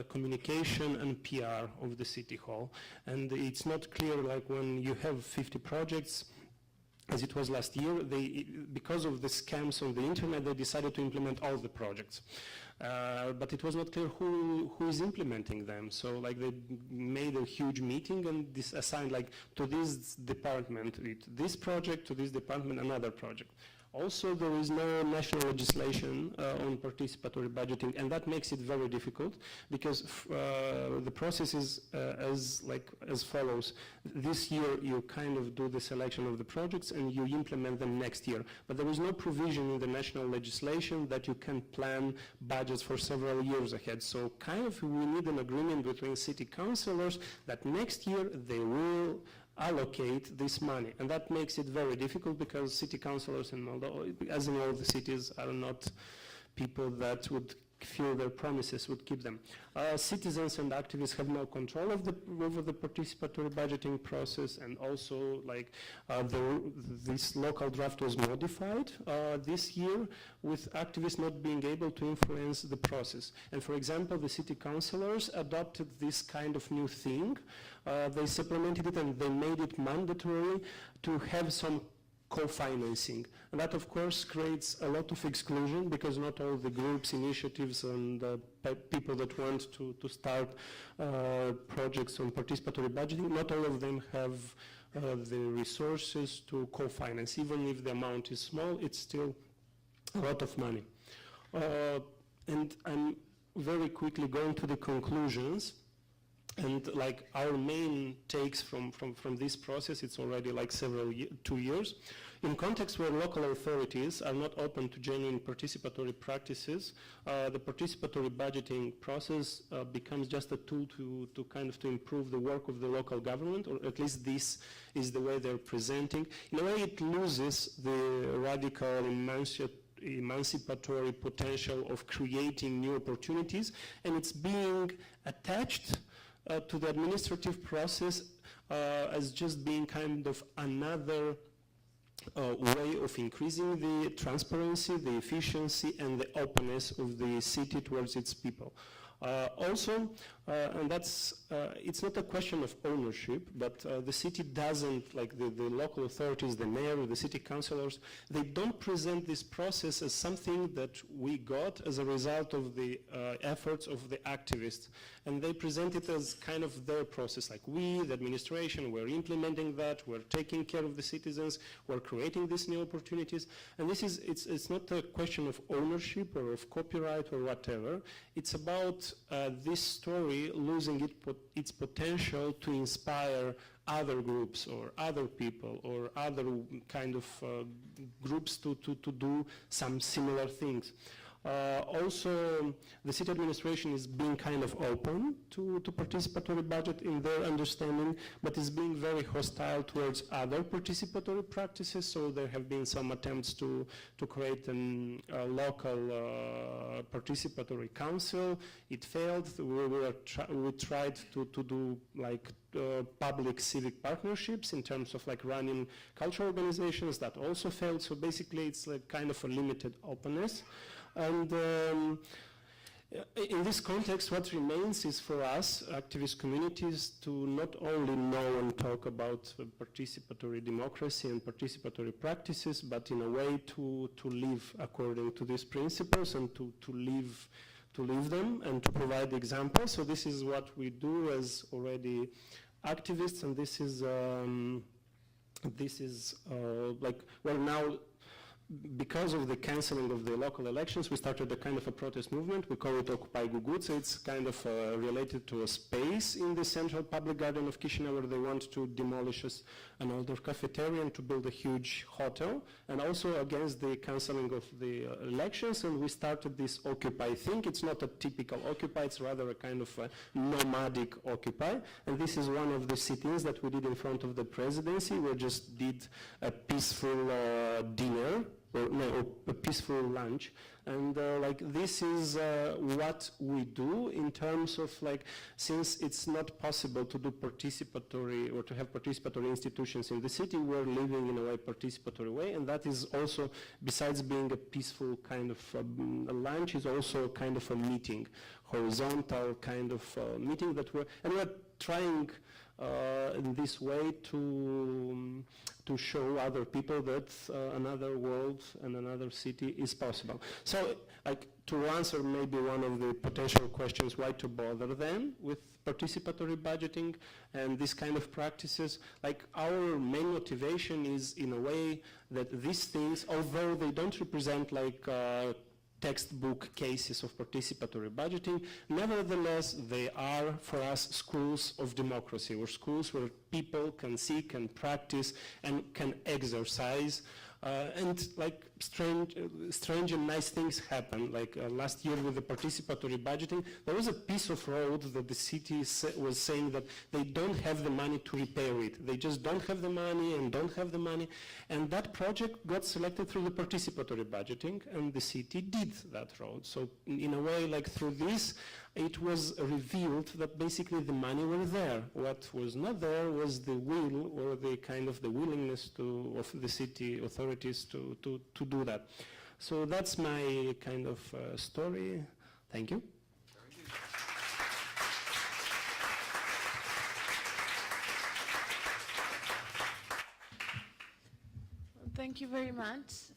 Communication and PR of the City Hall. And it's not clear, like when you have 50 projects, as it was last year, because of the scams on the internet, they decided to implement all the projects. But it was not clear who is implementing them. So like they made a huge meeting and assigned like to this department, this project, to this department, another project. Also, there is no national legislation on participatory budgeting, and that makes it very difficult because the process is as follows. This year, you kind of do the selection of the projects and you implement them next year. But there is no provision in the national legislation that you can plan budgets for several years ahead. So kind of we need an agreement between city councillors that next year they will allocate this money, and that makes it very difficult because city councillors in Moldova, as in all the cities, are not people that would feel their promises would keep them. Citizens and activists have no control over the participatory budgeting process, and also like this local draft was modified this year with activists not being able to influence the process. And for example, the city councillors adopted this kind of new thing. They supplemented it and they made it mandatory to have some co-financing. And that, of course, creates a lot of exclusion because not all the groups, initiatives, and people that want to start projects on participatory budgeting, not all of them have the resources to co-finance. Even if the amount is small, it's still a lot of money. And I'm very quickly going to the conclusions. And like our main takes from this process, it's already like 2 years. In contexts where local authorities are not open to genuine participatory practices, the participatory budgeting process becomes just a tool to kind of to improve the work of the local government, or at least this is the way they're presenting. In a way, it loses the radical emancipatory potential of creating new opportunities, and it's being attached to the administrative process as just being kind of another way of increasing the transparency, the efficiency, and the openness of the city towards its people. And that's, it's not a question of ownership, but the city doesn't, like the local authorities, the mayor, the city councillors, they don't present this process as something that we got as a result of the efforts of the activists. And they present it as kind of their process, like we, the administration, we're implementing that, we're taking care of the citizens, we're creating these new opportunities. And this is, it's not a question of ownership or of copyright or whatever. It's about this story losing its potential to inspire other groups or other people or other kind of groups to do some similar things. Also, the city administration is being kind of open to participatory budget in their understanding, but is being very hostile towards other participatory practices. So there have been some attempts to create a local participatory council. It failed. We tried to do like public civic partnerships in terms of like running cultural organizations. That also failed. So basically, it's like kind of a limited openness. And in this context, what remains is for us, activist communities, to not only know and talk about participatory democracy and participatory practices, but in a way to live according to these principles and to live them and to provide examples. So this is what we do as already activists, and this is like, well, now because of the cancelling of the local elections, we started a kind of a protest movement. We call it Occupy Guguța. It's kind of related to a space in the central public garden of Chisinau where they want to demolish an older cafeteria and to build a huge hotel, and also against the cancelling of the elections. And we started this Occupy thing. It's not a typical Occupy, it's rather a kind of a nomadic Occupy. And this is one of the sit-ins that we did in front of the presidency. We just did a peaceful dinner, or a peaceful lunch, and like this is what we do in terms of like, since it's not possible to do participatory or to have participatory institutions in the city, we're living in a way participatory way, and that is also, besides being a peaceful kind of a lunch, is also kind of a meeting, horizontal kind of meeting that we're trying in this way to show other people that another world and another city is possible. So, like, to answer maybe one of the potential questions, why to bother then with participatory budgeting and this kind of practices, like our main motivation is in a way that these things, although they don't represent like textbook cases of participatory budgeting, nevertheless, they are, for us, schools of democracy, or schools where people can see, can practice, and can exercise. And like strange and nice things happen. Like last year with the participatory budgeting, there was a piece of road that the city was saying that they don't have the money to repair it. They just don't have the money and don't have the money. And that project got selected through the participatory budgeting, and the city did that road. So in a way, like through this, it was revealed that basically the money was there. What was not there was the will, or the kind of the willingness of the city authorities to do that. So that's my kind of story. Thank you. Thank you very much.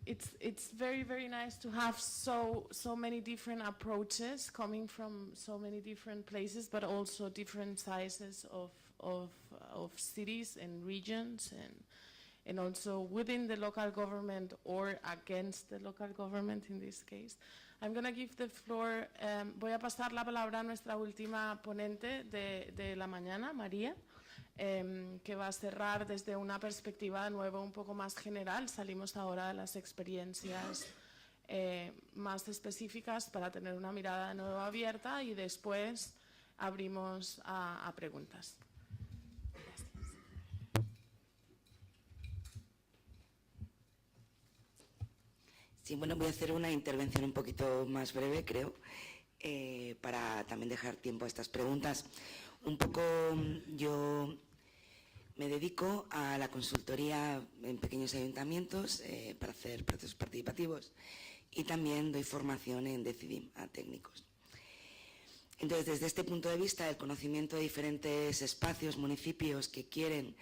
It's very, very nice to have so many different approaches coming from so many different places, but also different sizes of cities and regions, and also within the local government or against the local government in this case. I'm going to give the floor, voy a pasar la palabra a nuestra última ponente de la mañana, María, que va a cerrar desde una perspectiva de nuevo un poco más general. Salimos ahora de las experiencias más específicas para tener una mirada de nuevo abierta, y después abrimos a preguntas. Sí, bueno, voy a hacer una intervención un poquito más breve, creo, para también dejar tiempo a estas preguntas. Un poco yo me dedico a la consultoría en pequeños ayuntamientos para hacer procesos participativos, y también doy formación en Decidim a técnicos. Entonces, desde este punto de vista, el conocimiento de diferentes espacios, municipios que quieren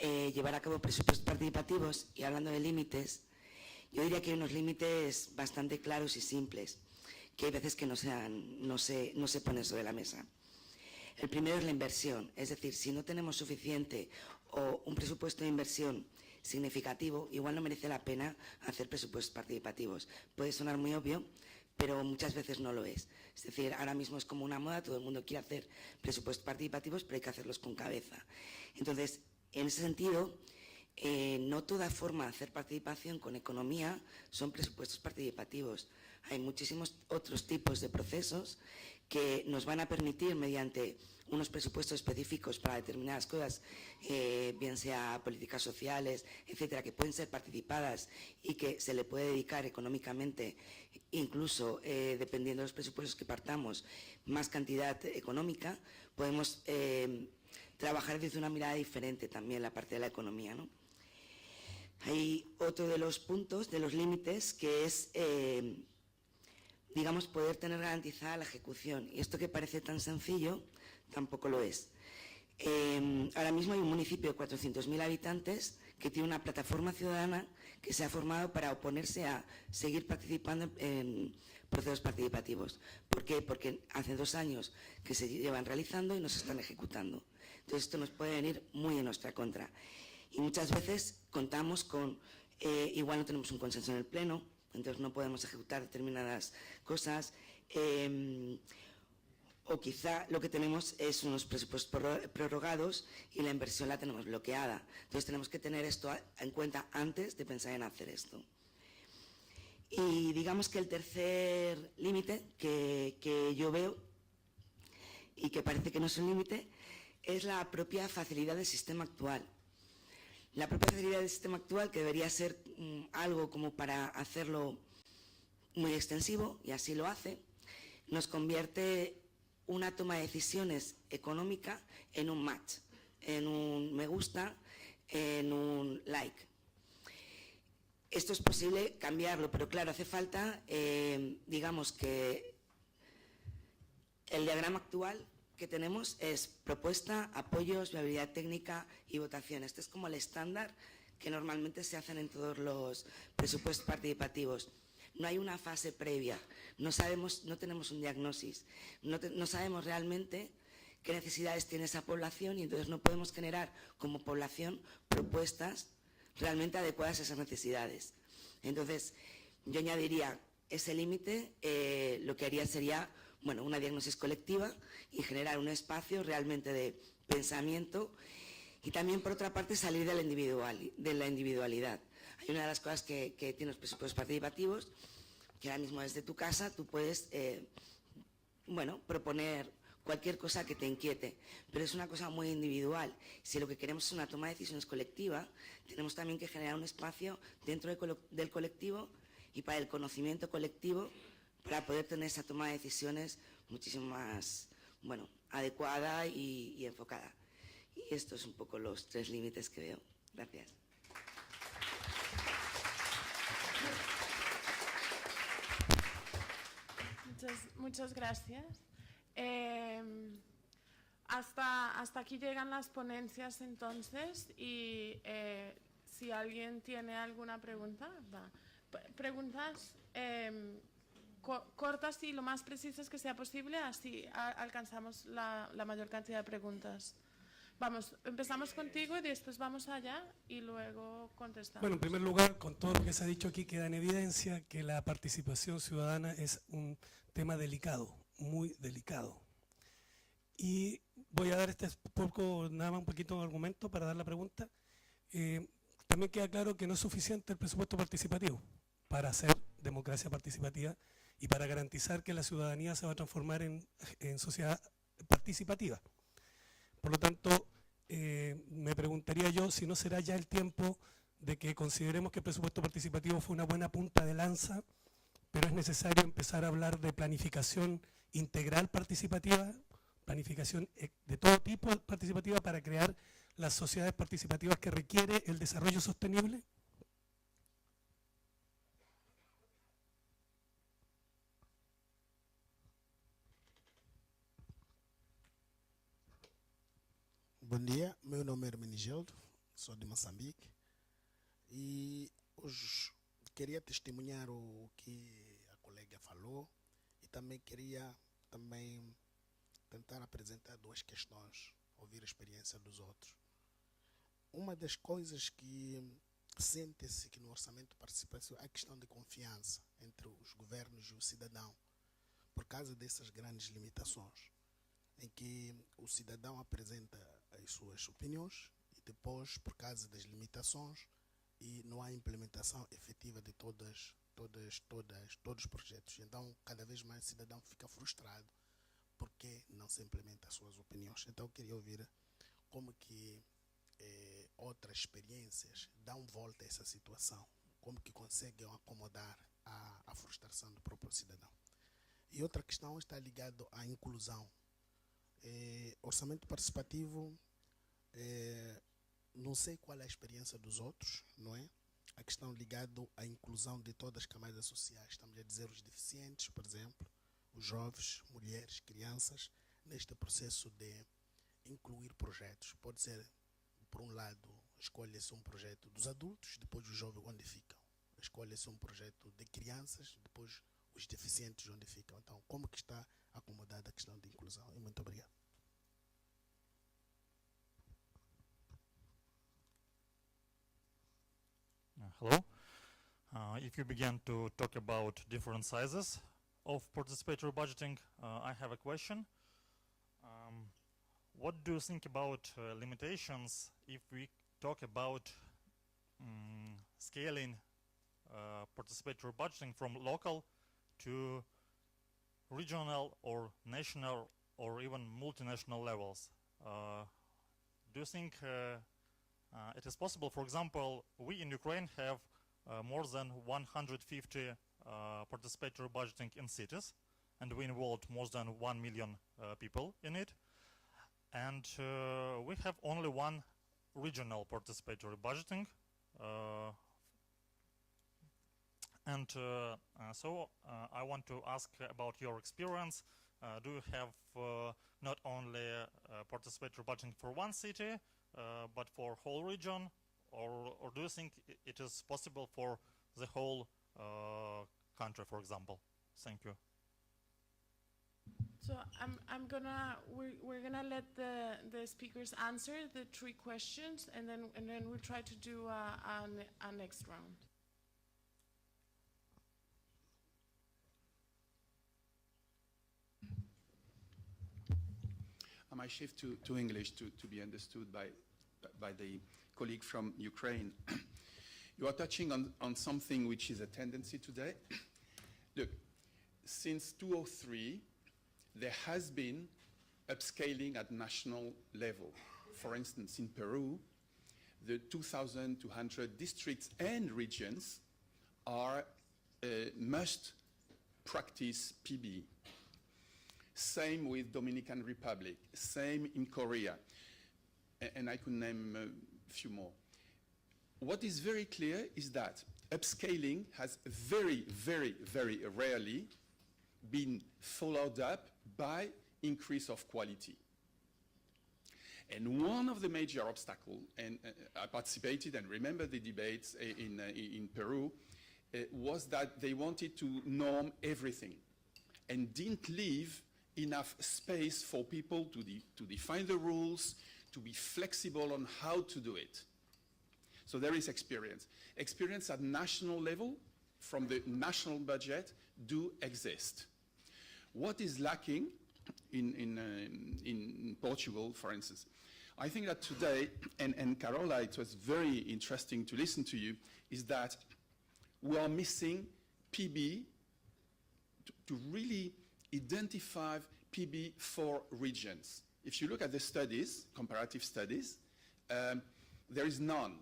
llevar a cabo presupuestos participativos, y hablando de límites, yo diría que hay unos límites bastante claros y simples, que hay veces que no se ponen sobre la mesa. El primero es la inversión, es decir, si no tenemos suficiente o un presupuesto de inversión significativo, igual no merece la pena hacer presupuestos participativos. Puede sonar muy obvio, pero muchas veces no lo es. Es decir, ahora mismo es como una moda, todo el mundo quiere hacer presupuestos participativos, pero hay que hacerlos con cabeza. Entonces, en ese sentido, no toda forma de hacer participación con economía son presupuestos participativos. Hay muchísimos otros tipos de procesos que nos van a permitir, mediante unos presupuestos específicos para determinadas cosas, bien sea políticas sociales, etcétera, que pueden ser participadas y que se le puede dedicar económicamente, incluso dependiendo de los presupuestos que partamos, más cantidad económica, podemos trabajar desde una mirada diferente también la parte de la economía, ¿no? Hay otro de los puntos, de los límites, que es, digamos, poder tener garantizada la ejecución. Y esto que parece tan sencillo, tampoco lo es. Ahora mismo hay un municipio de 400.000 habitantes que tiene una plataforma ciudadana que se ha formado para oponerse a seguir participando en procesos participativos. ¿Por qué? Porque hace 2 años que se llevan realizando y no se están ejecutando. Entonces esto nos puede venir muy en nuestra contra. Y muchas veces contamos con igual no tenemos un consenso en el Pleno, entonces no podemos ejecutar determinadas cosas, o quizá lo que tenemos es unos presupuestos prorrogados y la inversión la tenemos bloqueada. Entonces tenemos que tener esto en cuenta antes de pensar en hacer esto. Y digamos que el tercer límite que yo veo y que parece que no es un límite es la propia facilidad del sistema actual. La propia facilidad del sistema actual, que debería ser algo como para hacerlo muy extensivo, y así lo hace, nos convierte una toma de decisiones económica en un match, en un me gusta, en un like. Esto es posible cambiarlo, pero claro, hace falta, digamos que el diagrama actual que tenemos es propuesta, apoyos, viabilidad técnica y votación. Este es como el estándar que normalmente se hacen en todos los presupuestos participativos. No hay una fase previa, no tenemos un diagnóstico, no sabemos realmente qué necesidades tiene esa población y entonces no podemos generar como población propuestas realmente adecuadas a esas necesidades. Entonces, yo añadiría ese límite, lo que haría sería una diagnosis colectiva y generar un espacio realmente de pensamiento y también, por otra parte, salir de la individualidad. Hay una de las cosas que tienen los presupuestos participativos, que ahora mismo desde tu casa tú puedes proponer cualquier cosa que te inquiete, pero es una cosa muy individual. Si lo que queremos es una toma de decisiones colectiva, tenemos también que generar un espacio dentro del colectivo y para el conocimiento colectivo para poder tener esa toma de decisiones muchísimo más adecuada y enfocada. Y estos son un poco los tres límites que veo. Gracias. Muchas gracias. Hasta aquí llegan las ponencias entonces y si alguien tiene alguna pregunta, preguntas cortas y lo más precisas que sea posible, así alcanzamos la mayor cantidad de preguntas. Vamos, empezamos contigo y después vamos allá y luego contestamos. Bueno, en primer lugar, con todo lo que se ha dicho aquí, queda en evidencia que la participación ciudadana es un tema delicado, muy delicado. Y voy a dar nada más un poquito de argumento para dar la pregunta. También queda claro que no es suficiente el presupuesto participativo para hacer democracia participativa y para garantizar que la ciudadanía se va a transformar en sociedad participativa. Por lo tanto, me preguntaría yo si no será ya el tiempo de que consideremos que el presupuesto participativo fue una buena punta de lanza, pero es necesario empezar a hablar de planificación integral participativa, planificación de todo tipo participativa para crear las sociedades participativas que requiere el desarrollo sostenible. Bom dia, meu nome é Hermenegildo, sou de Moçambique e hoje queria testemunhar o que a colega falou e também queria tentar apresentar duas questões, ouvir a experiência dos outros. Uma das coisas que sente-se que no orçamento participativo é a questão de confiança entre os governos e o cidadão, por causa dessas grandes limitações, em que o cidadão apresenta as suas opiniões e depois, por causa das limitações, e não há implementação efetiva de todos os projetos. Então, cada vez mais o cidadão fica frustrado porque não se implementa as suas opiniões. Então, eu queria ouvir como que outras experiências dão volta a essa situação, como que conseguem acomodar a frustração do próprio cidadão. E outra questão está ligada à inclusão. Orçamento participativo, não sei qual é a experiência dos outros, não é? A questão ligada à inclusão de todas as camadas sociais, estamos a dizer os deficientes, por exemplo, os jovens, mulheres, crianças, neste processo de incluir projetos. Pode ser, por um lado, escolhe-se um projeto dos adultos, depois os jovens onde ficam. Escolhe-se um projeto de crianças, depois os deficientes onde ficam. Então, como que está acomodada a questão de inclusão? E muito obrigado. Hello. If you begin to talk about different sizes of participatory budgeting, I have a question. What do you think about limitations if we talk about scaling participatory budgeting from local to regional or national or even multinational levels? Do you think it is possible? For example, we in Ukraine have more than 150 participatory budgeting in cities, and we involved more than 1 million people in it. And we have only one regional participatory budgeting. So I want to ask about your experience. Do you have not only participatory budgeting for one city, but for whole region, or do you think it is possible for the whole country, for example? Thank you. So we're gonna let the speakers answer the 3 questions, and then we'll try to do a next round. I might shift to English to be understood by the colleague from Ukraine. You are touching on something which is a tendency today. Look, since 2003, there has been upscaling at national level. For instance, in Peru, the 2,200 districts and regions must practice PB. Same with Dominican Republic, same in Korea, and I could name a few more. What is very clear is that upscaling has very, very, very rarely been followed up by increase of quality. And one of the major obstacles, and I participated and remember the debates in Peru, was that they wanted to norm everything and didn't leave enough space for people to define the rules, to be flexible on how to do it. So there is experience. Experience at national level from the national budget do exist. What is lacking in Portugal, for instance? I think that today, and Carola, it was very interesting to listen to you, is that we are missing PB to really identify PB for regions. If you look at the studies, comparative studies, there is none.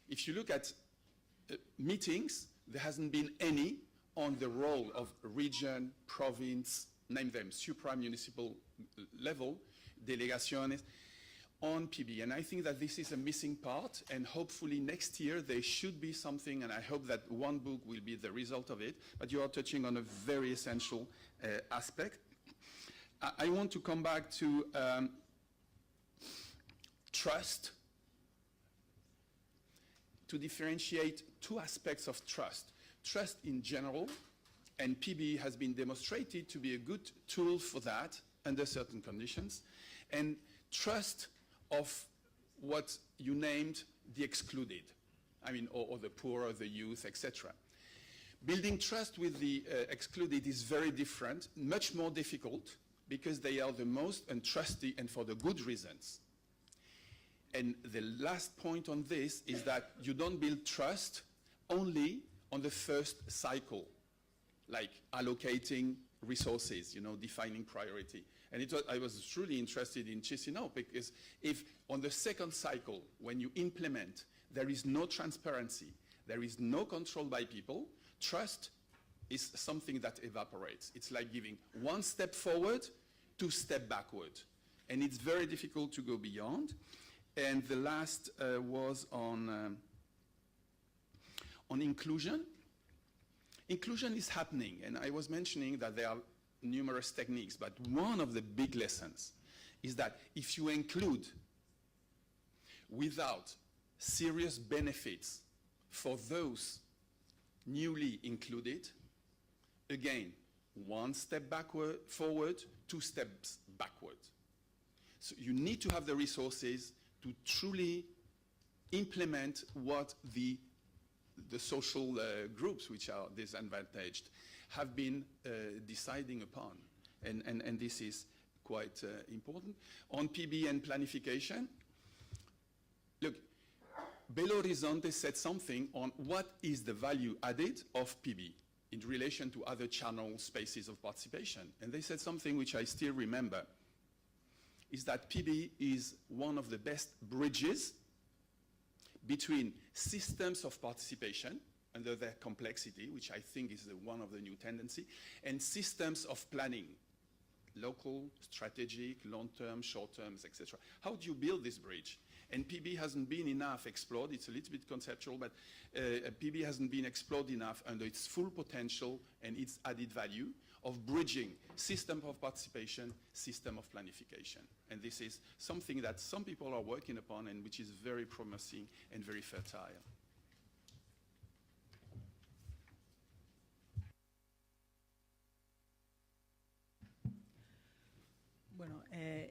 If you look at meetings, there hasn't been any on the role of region, province, name them, supra-municipal level, delegaciones, on PB. And I think that this is a missing part, and hopefully next year there should be something, and I hope that one book will be the result of it, but you are touching on a very essential aspect. I want to come back to trust, to differentiate 2 aspects of trust. Trust in general, and PB has been demonstrated to be a good tool for that under certain conditions, and trust of what you named the excluded, I mean, or the poor, or the youth, etc. Building trust with the excluded is very different, much more difficult, because they are the most untrusty and for the good reasons. And the last point on this is that you don't build trust only on the first cycle, like allocating resources, defining priority. And I was truly interested in Chisinau, because if on the second cycle, when you implement, there is no transparency, there is no control by people, trust is something that evaporates. It's like giving 1 step forward, 2 steps backward. And it's very difficult to go beyond. And the last was on inclusion. Inclusion is happening, and I was mentioning that there are numerous techniques, but one of the big lessons is that if you include without serious benefits for those newly included, again, 1 step forward, 2 steps backward. So you need to have the resources to truly implement what the the social groups which are disadvantaged have been deciding upon. And this is quite important. On PB and planification, look, Belo Horizonte said something on what is the value added of PB in relation to other channel spaces of participation. And they said something which I still remember, is that PB is one of the best bridges between systems of participation under their complexity, which I think is one of the new tendency, and systems of planning, local, strategic, long-term, short-terms, etc. How do you build this bridge? And PB hasn't been enough explored. It's a little bit conceptual, but PB hasn't been explored enough under its full potential and its added value of bridging system of participation, system of planification. And this is something that some people are working upon and which is very promising and very fertile. Bueno,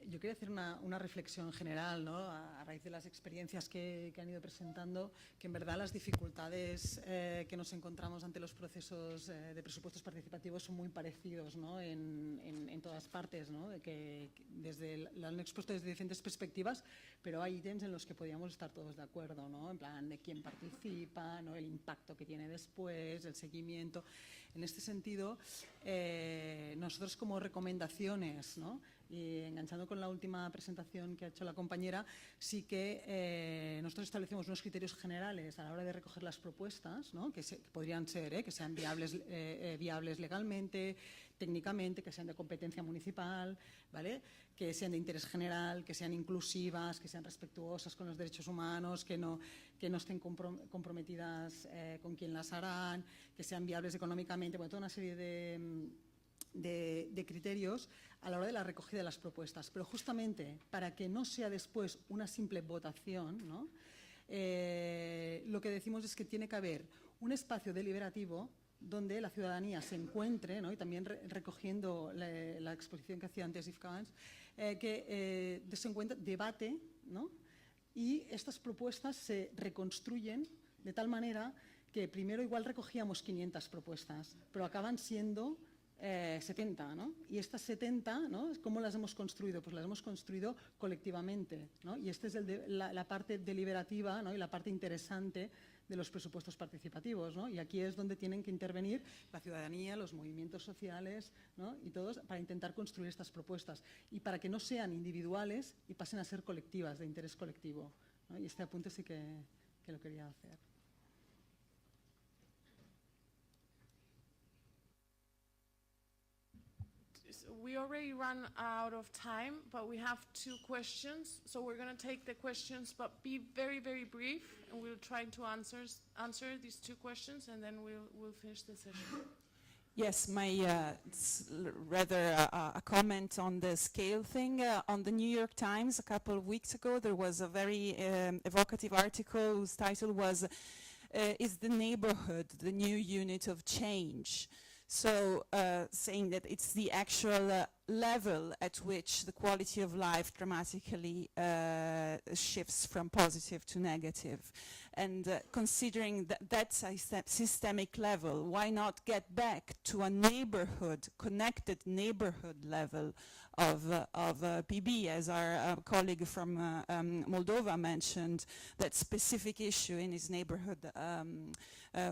yo quería hacer una reflexión general, ¿no? A raíz de las experiencias que han ido presentando, que en verdad las dificultades que nos encontramos ante los procesos de presupuestos participativos son muy parecidos, ¿no? en todas partes, ¿no? Lo han expuesto desde diferentes perspectivas, pero hay ítems en los que podríamos estar todos de acuerdo, ¿no? En plan de quién participa, ¿no? El impacto que tiene después, el seguimiento. En este sentido, nosotros como recomendaciones, ¿no? Y enganchando con la última presentación que ha hecho la compañera, sí que nosotros establecemos unos criterios generales a la hora de recoger las propuestas, ¿no? que podrían ser que sean viables legalmente, técnicamente, que sean de competencia municipal, ¿vale? Que sean de interés general, que sean inclusivas, que sean respetuosas con los derechos humanos, que no estén comprometidas con quien las harán, que sean viables económicamente, bueno, toda una serie de criterios a la hora de la recogida de las propuestas. Pero justamente para que no sea después una simple votación, ¿no? Lo que decimos es que tiene que haber un espacio deliberativo donde la ciudadanía se encuentre, ¿no? Y también recogiendo la exposición que hacía antes Yves Cavans, que se encuentre debate, ¿no? Y estas propuestas se reconstruyen de tal manera que primero igual recogíamos 500 propuestas, pero acaban siendo 70, ¿no? Y estas 70, ¿no? ¿Cómo las hemos construido? Pues las hemos construido colectivamente, ¿no? Y esta es la parte deliberativa, ¿no? Y la parte interesante de los presupuestos participativos, ¿no? Y aquí es donde tienen que intervenir la ciudadanía, los movimientos sociales, ¿no? Y todos para intentar construir estas propuestas y para que no sean individuales y pasen a ser colectivas, de interés colectivo, ¿no? Y este apunte sí que lo quería hacer. We already ran out of time, but we have 2 questions. So we're going to take the questions, but be very, very brief, and we'll try to answer these 2 questions, and then we'll finish the session. Yes, it's rather a comment on the scale thing. On the New York Times a couple of weeks ago, there was a very evocative article whose title was, "Is the neighborhood the new unit of change?" So saying that it's the actual level at which the quality of life dramatically shifts from positive to negative. And considering that systemic level, why not get back to a neighborhood, connected neighborhood level of PB, as our colleague from Moldova mentioned, that specific issue in his neighborhood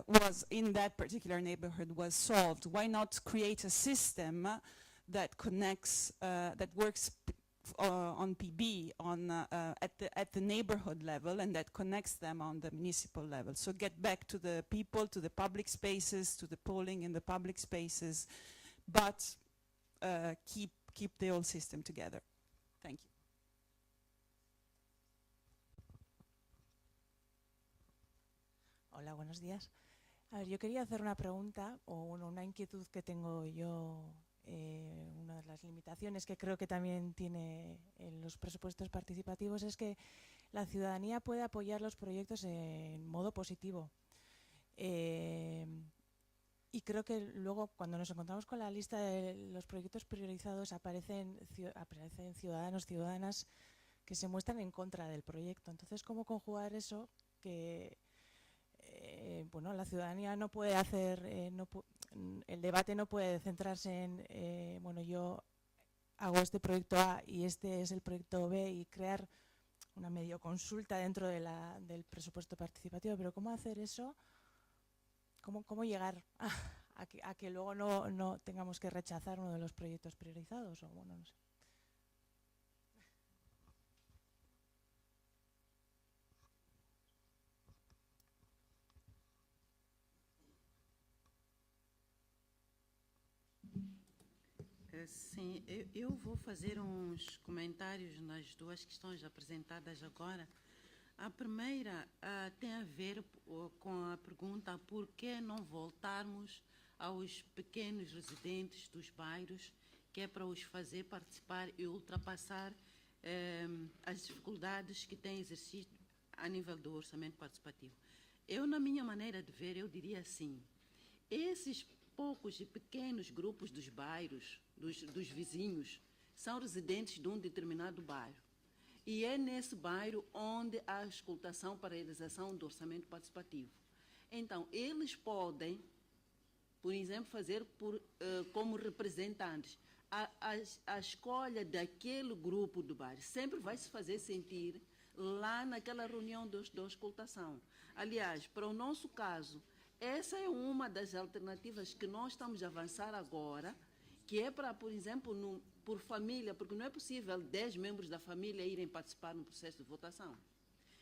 was, in that particular neighborhood, was solved. Why not create a system that connects, that works on PB at the neighborhood level, and that connects them on the municipal level? So get back to the people, to the public spaces, to the polling in the public spaces, but keep the whole system together. Thank you. Hola, buenos días. A ver, yo quería hacer una pregunta o una inquietud que tengo yo. Una de las limitaciones que creo que también tiene en los presupuestos participativos es que la ciudadanía puede apoyar los proyectos en modo positivo. Y creo que luego, cuando nos encontramos con la lista de los proyectos priorizados, aparecen ciudadanos, ciudadanas que se muestran en contra del proyecto. Entonces, ¿cómo conjugar eso? Que tiempo, ¿no? La ciudadanía no puede hacer, el debate no puede centrarse en, bueno, yo hago este proyecto A y este es el proyecto B y crear una medio consulta dentro del presupuesto participativo, pero ¿cómo hacer eso? ¿Cómo llegar a que luego no tengamos que rechazar uno de los proyectos priorizados? O bueno, no sé. Sim, eu vou fazer uns comentários nas duas questões apresentadas agora. A primeira tem a ver com a pergunta por que não voltarmos aos pequenos residentes dos bairros, que é para os fazer participar e ultrapassar as dificuldades que têm exercido a nível do orçamento participativo. Eu, na minha maneira de ver, eu diria assim, esses poucos e pequenos grupos dos bairros, dos vizinhos, são residentes de um determinado bairro. E é nesse bairro onde há a auscultação para a realização do orçamento participativo. Então, eles podem, por exemplo, fazer como representantes. A escolha daquele grupo do bairro sempre vai se fazer sentir lá naquela reunião da auscultação. Aliás, para o nosso caso, essa é uma das alternativas que nós estamos a avançar agora, que é para, por exemplo, por família, porque não é possível 10 membros da família irem participar no processo de votação.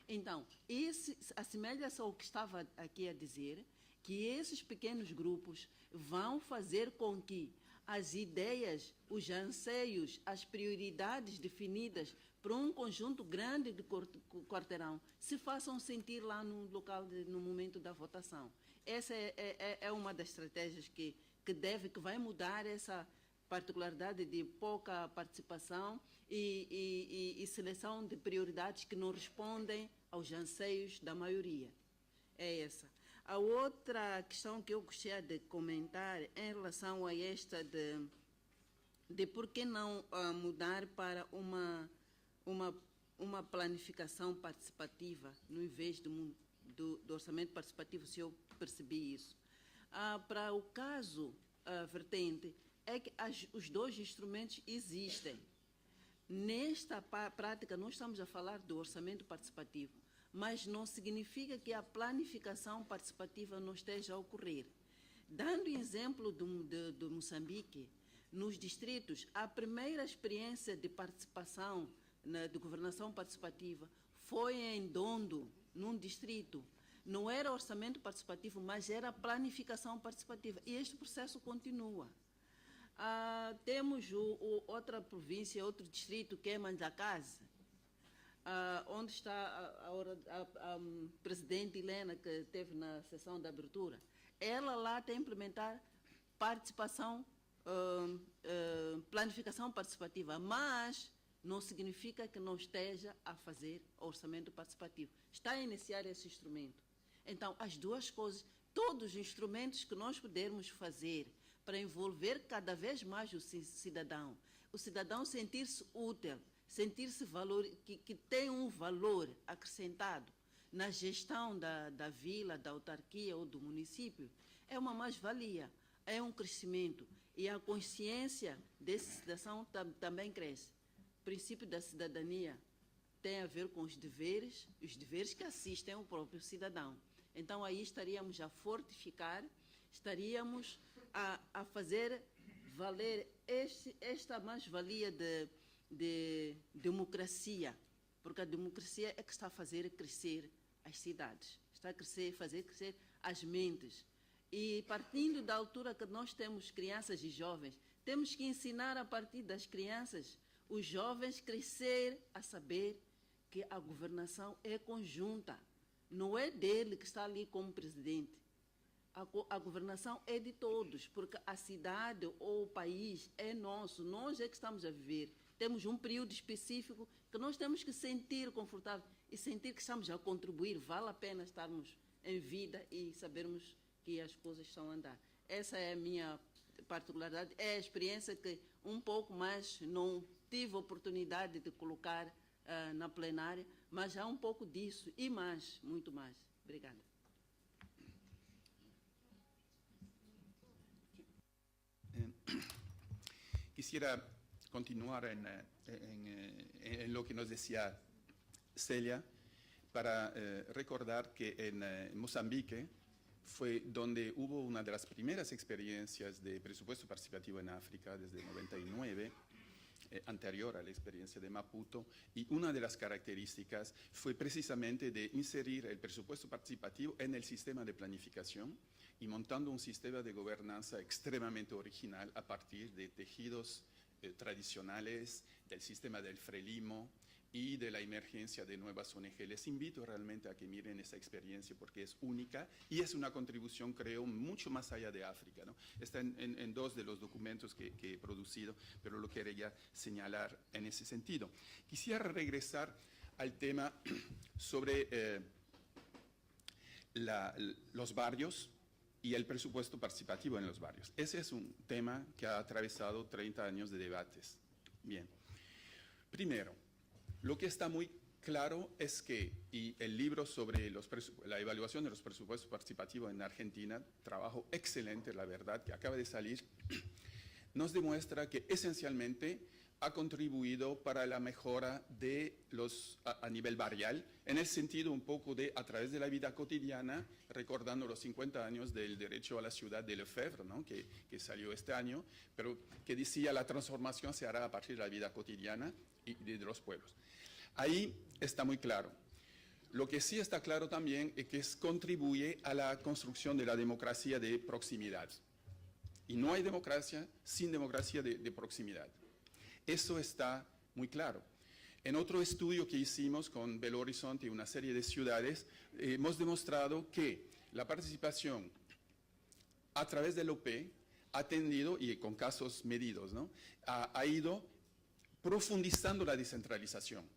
Então, isso assemelha-se ao que estava aqui a dizer, que esses pequenos grupos vão fazer com que as ideias, os anseios, as prioridades definidas para um conjunto grande de quarteirão se façam sentir lá no local, no momento da votação. Essa é uma das estratégias que vai mudar essa particularidade de pouca participação e seleção de prioridades que não respondem aos anseios da maioria. É essa. A outra questão que eu gostaria de comentar em relação a esta de por que não mudar para uma planificação participativa no invés do orçamento participativo, se eu percebi isso. Para o caso vertente, é que os dois instrumentos existem. Nesta prática, nós estamos a falar do orçamento participativo, mas não significa que a planificação participativa não esteja a ocorrer. Dando exemplo do Moçambique, nos distritos, a primeira experiência de participação de governação participativa foi em Dondo, num distrito. Não era orçamento participativo, mas era planificação participativa. E este processo continua. Temos outra província, outro distrito, que é Manjakazi, onde está a presidente Helena, que esteve na sessão de abertura. Ela lá tem que implementar participação, planificação participativa, mas não significa que não esteja a fazer orçamento participativo. Está a iniciar esse instrumento. Então, as duas coisas, todos os instrumentos que nós pudermos fazer para envolver cada vez mais o cidadão sentir-se útil, sentir-se valor, que tem um valor acrescentado na gestão da vila, da autarquia ou do município, é uma mais-valia, é um crescimento. E a consciência desse cidadão também cresce. O princípio da cidadania tem a ver com os deveres que assistem ao próprio cidadão. Então, aí estaríamos a fortificar, estaríamos a fazer valer esta mais-valia de democracia, porque a democracia é que está a fazer crescer as cidades, está a fazer crescer as mentes. E partindo da altura que nós temos crianças e jovens, temos que ensinar a partir das crianças, os jovens crescer a saber que a governação é conjunta, não é dele que está ali como presidente. A governação é de todos, porque a cidade ou o país é nosso, nós é que estamos a viver. Temos um período específico que nós temos que sentir confortável e sentir que estamos a contribuir. Vale a pena estarmos em vida e sabermos que as coisas estão a andar. Essa é a minha particularidade, é a experiência que um pouco mais não tive a oportunidade de colocar na plenária, mas há um pouco disso e mais, muito mais. Obrigada. quisiera continuar en lo que nos decía Celia, para recordar que en Mozambique fue donde hubo una de las primeras experiencias de presupuesto participativo en África desde 99, anterior a la experiencia de Maputo, y una de las características fue precisamente de inserir el presupuesto participativo en el sistema de planificación y montando un sistema de gobernanza extremadamente original a partir de tejidos tradicionales, del sistema del Frelimo y de la emergencia de nuevas ONG. Les invito realmente a que miren esa experiencia porque es única y es una contribución, creo, mucho más allá de África, ¿no? Está en dos de los documentos que he producido, pero lo quería señalar en ese sentido. Quisiera regresar al tema sobre los barrios y el presupuesto participativo en los barrios. Ese es un tema que ha atravesado 30 años de debates. Bien. Primero, lo que está muy claro es que, y el libro sobre la evaluación de los presupuestos participativos en Argentina, trabajo excelente, la verdad, que acaba de salir, nos demuestra que esencialmente ha contribuido para la mejora de a nivel barrial, en el sentido un poco de, a través de la vida cotidiana, recordando los 50 años del derecho a la ciudad de Lefebvre, ¿no? que salió este año, pero que decía la transformación se hará a partir de la vida cotidiana y de los pueblos. Ahí está muy claro. Lo que sí está claro también es que contribuye a la construcción de la democracia de proximidad. Y no hay democracia sin democracia de proximidad. Eso está muy claro. En otro estudio que hicimos con Belo Horizonte y una serie de ciudades, hemos demostrado que la participación a través del OP ha tendido, y con casos medidos, ¿no? ha ido profundizando la descentralización.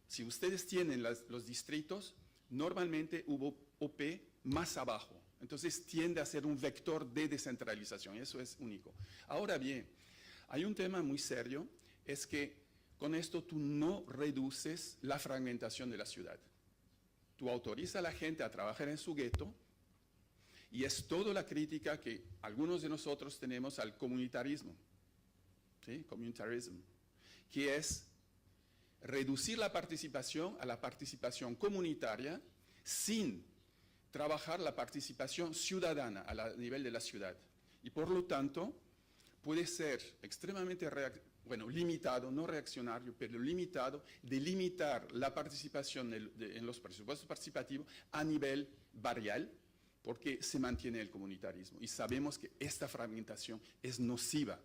Si ustedes tienen los distritos, normalmente hubo OP más abajo. Entonces tiende a ser un vector de descentralización. Eso es único. Ahora bien, hay un tema muy serio, es que con esto tú no reduces la fragmentación de la ciudad. Tú autorizas a la gente a trabajar en su gueto y es toda la crítica que algunos de nosotros tenemos al comunitarismo, ¿sí? Communitarism, que es reducir la participación a la participación comunitaria sin trabajar la participación ciudadana a nivel de la ciudad. Y por lo tanto, puede ser extremadamente limitado, no reaccionario, pero limitado, de limitar la participación en los presupuestos participativos a nivel barrial, porque se mantiene el comunitarismo. Y sabemos que esta fragmentación es nociva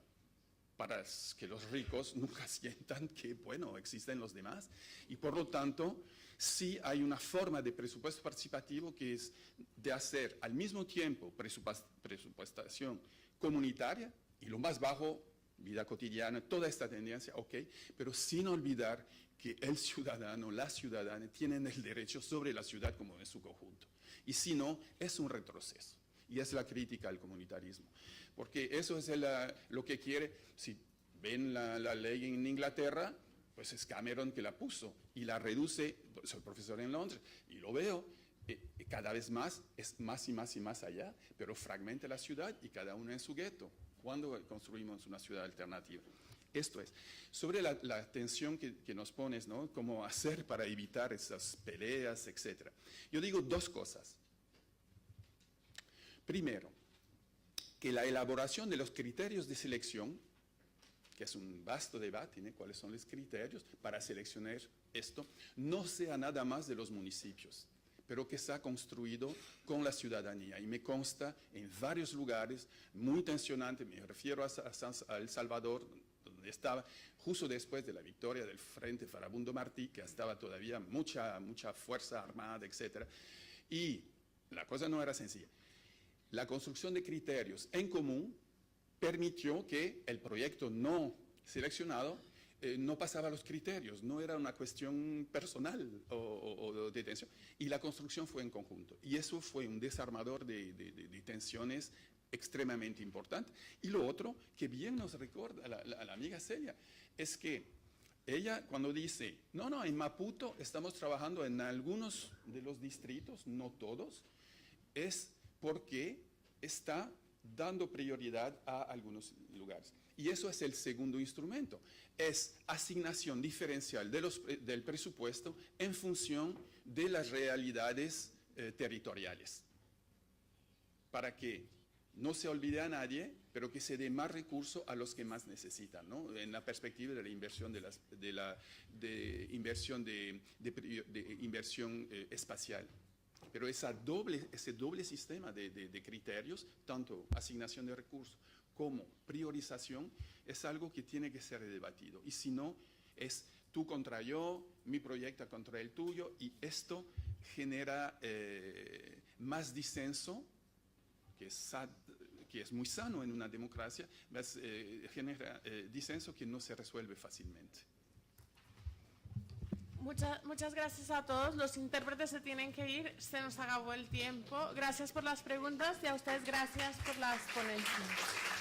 para que los ricos nunca sientan que, bueno, existen los demás. Y por lo tanto, sí hay una forma de presupuesto participativo que es de hacer al mismo tiempo presupuestación comunitaria y lo más bajo, vida cotidiana, toda esta tendencia, ok, pero sin olvidar que el ciudadano, la ciudadana, tienen el derecho sobre la ciudad como en su conjunto. Y si no, es un retroceso. Y es la crítica al comunitarismo. Porque eso es lo que quiere, si ven la ley en Inglaterra, pues es Cameron que la puso y la reduce, soy profesor en Londres y lo veo, cada vez más, es más y más y más allá, pero fragmenta la ciudad y cada uno en su gueto. ¿Cuándo construimos una ciudad alternativa? Esto es. Sobre la tensión que nos pones, ¿no? Cómo hacer para evitar esas peleas, etc. Yo digo dos cosas. Primero, que la elaboración de los criterios de selección, que es un vasto debate, ¿no? ¿Cuáles son los criterios para seleccionar esto? No sea nada más de los municipios, pero que se ha construido con la ciudadanía. Y me consta en varios lugares, muy tensionante, me refiero a El Salvador, donde estaba justo después de la victoria del Frente Farabundo Martí, que estaba todavía mucha fuerza armada, etc. Y la cosa no era sencilla. La construcción de criterios en común permitió que el proyecto no seleccionado no pasaba los criterios, no era una cuestión personal o de tensión. Y la construcción fue en conjunto. Y eso fue un desarmador de tensiones extremadamente importante. Y lo otro, que bien nos recuerda la amiga Celia, es que ella cuando dice, no, en Maputo estamos trabajando en algunos de los distritos, no todos, es porque está dando prioridad a algunos lugares. Y eso es el segundo instrumento, es asignación diferencial del presupuesto en función de las realidades territoriales, para que no se olvide a nadie, pero que se dé más recursos a los que más necesitan, ¿no? En la perspectiva de la inversión inversión espacial. Pero ese doble sistema de criterios, tanto asignación de recursos como priorización, es algo que tiene que ser debatido. Y si no, es tú contra yo, mi proyecto contra el tuyo, y esto genera más disenso, que es muy sano en una democracia, genera disenso que no se resuelve fácilmente. Muchas gracias a todos. Los intérpretes se tienen que ir, se nos acabó el tiempo. Gracias por las preguntas y a ustedes gracias por las ponencias.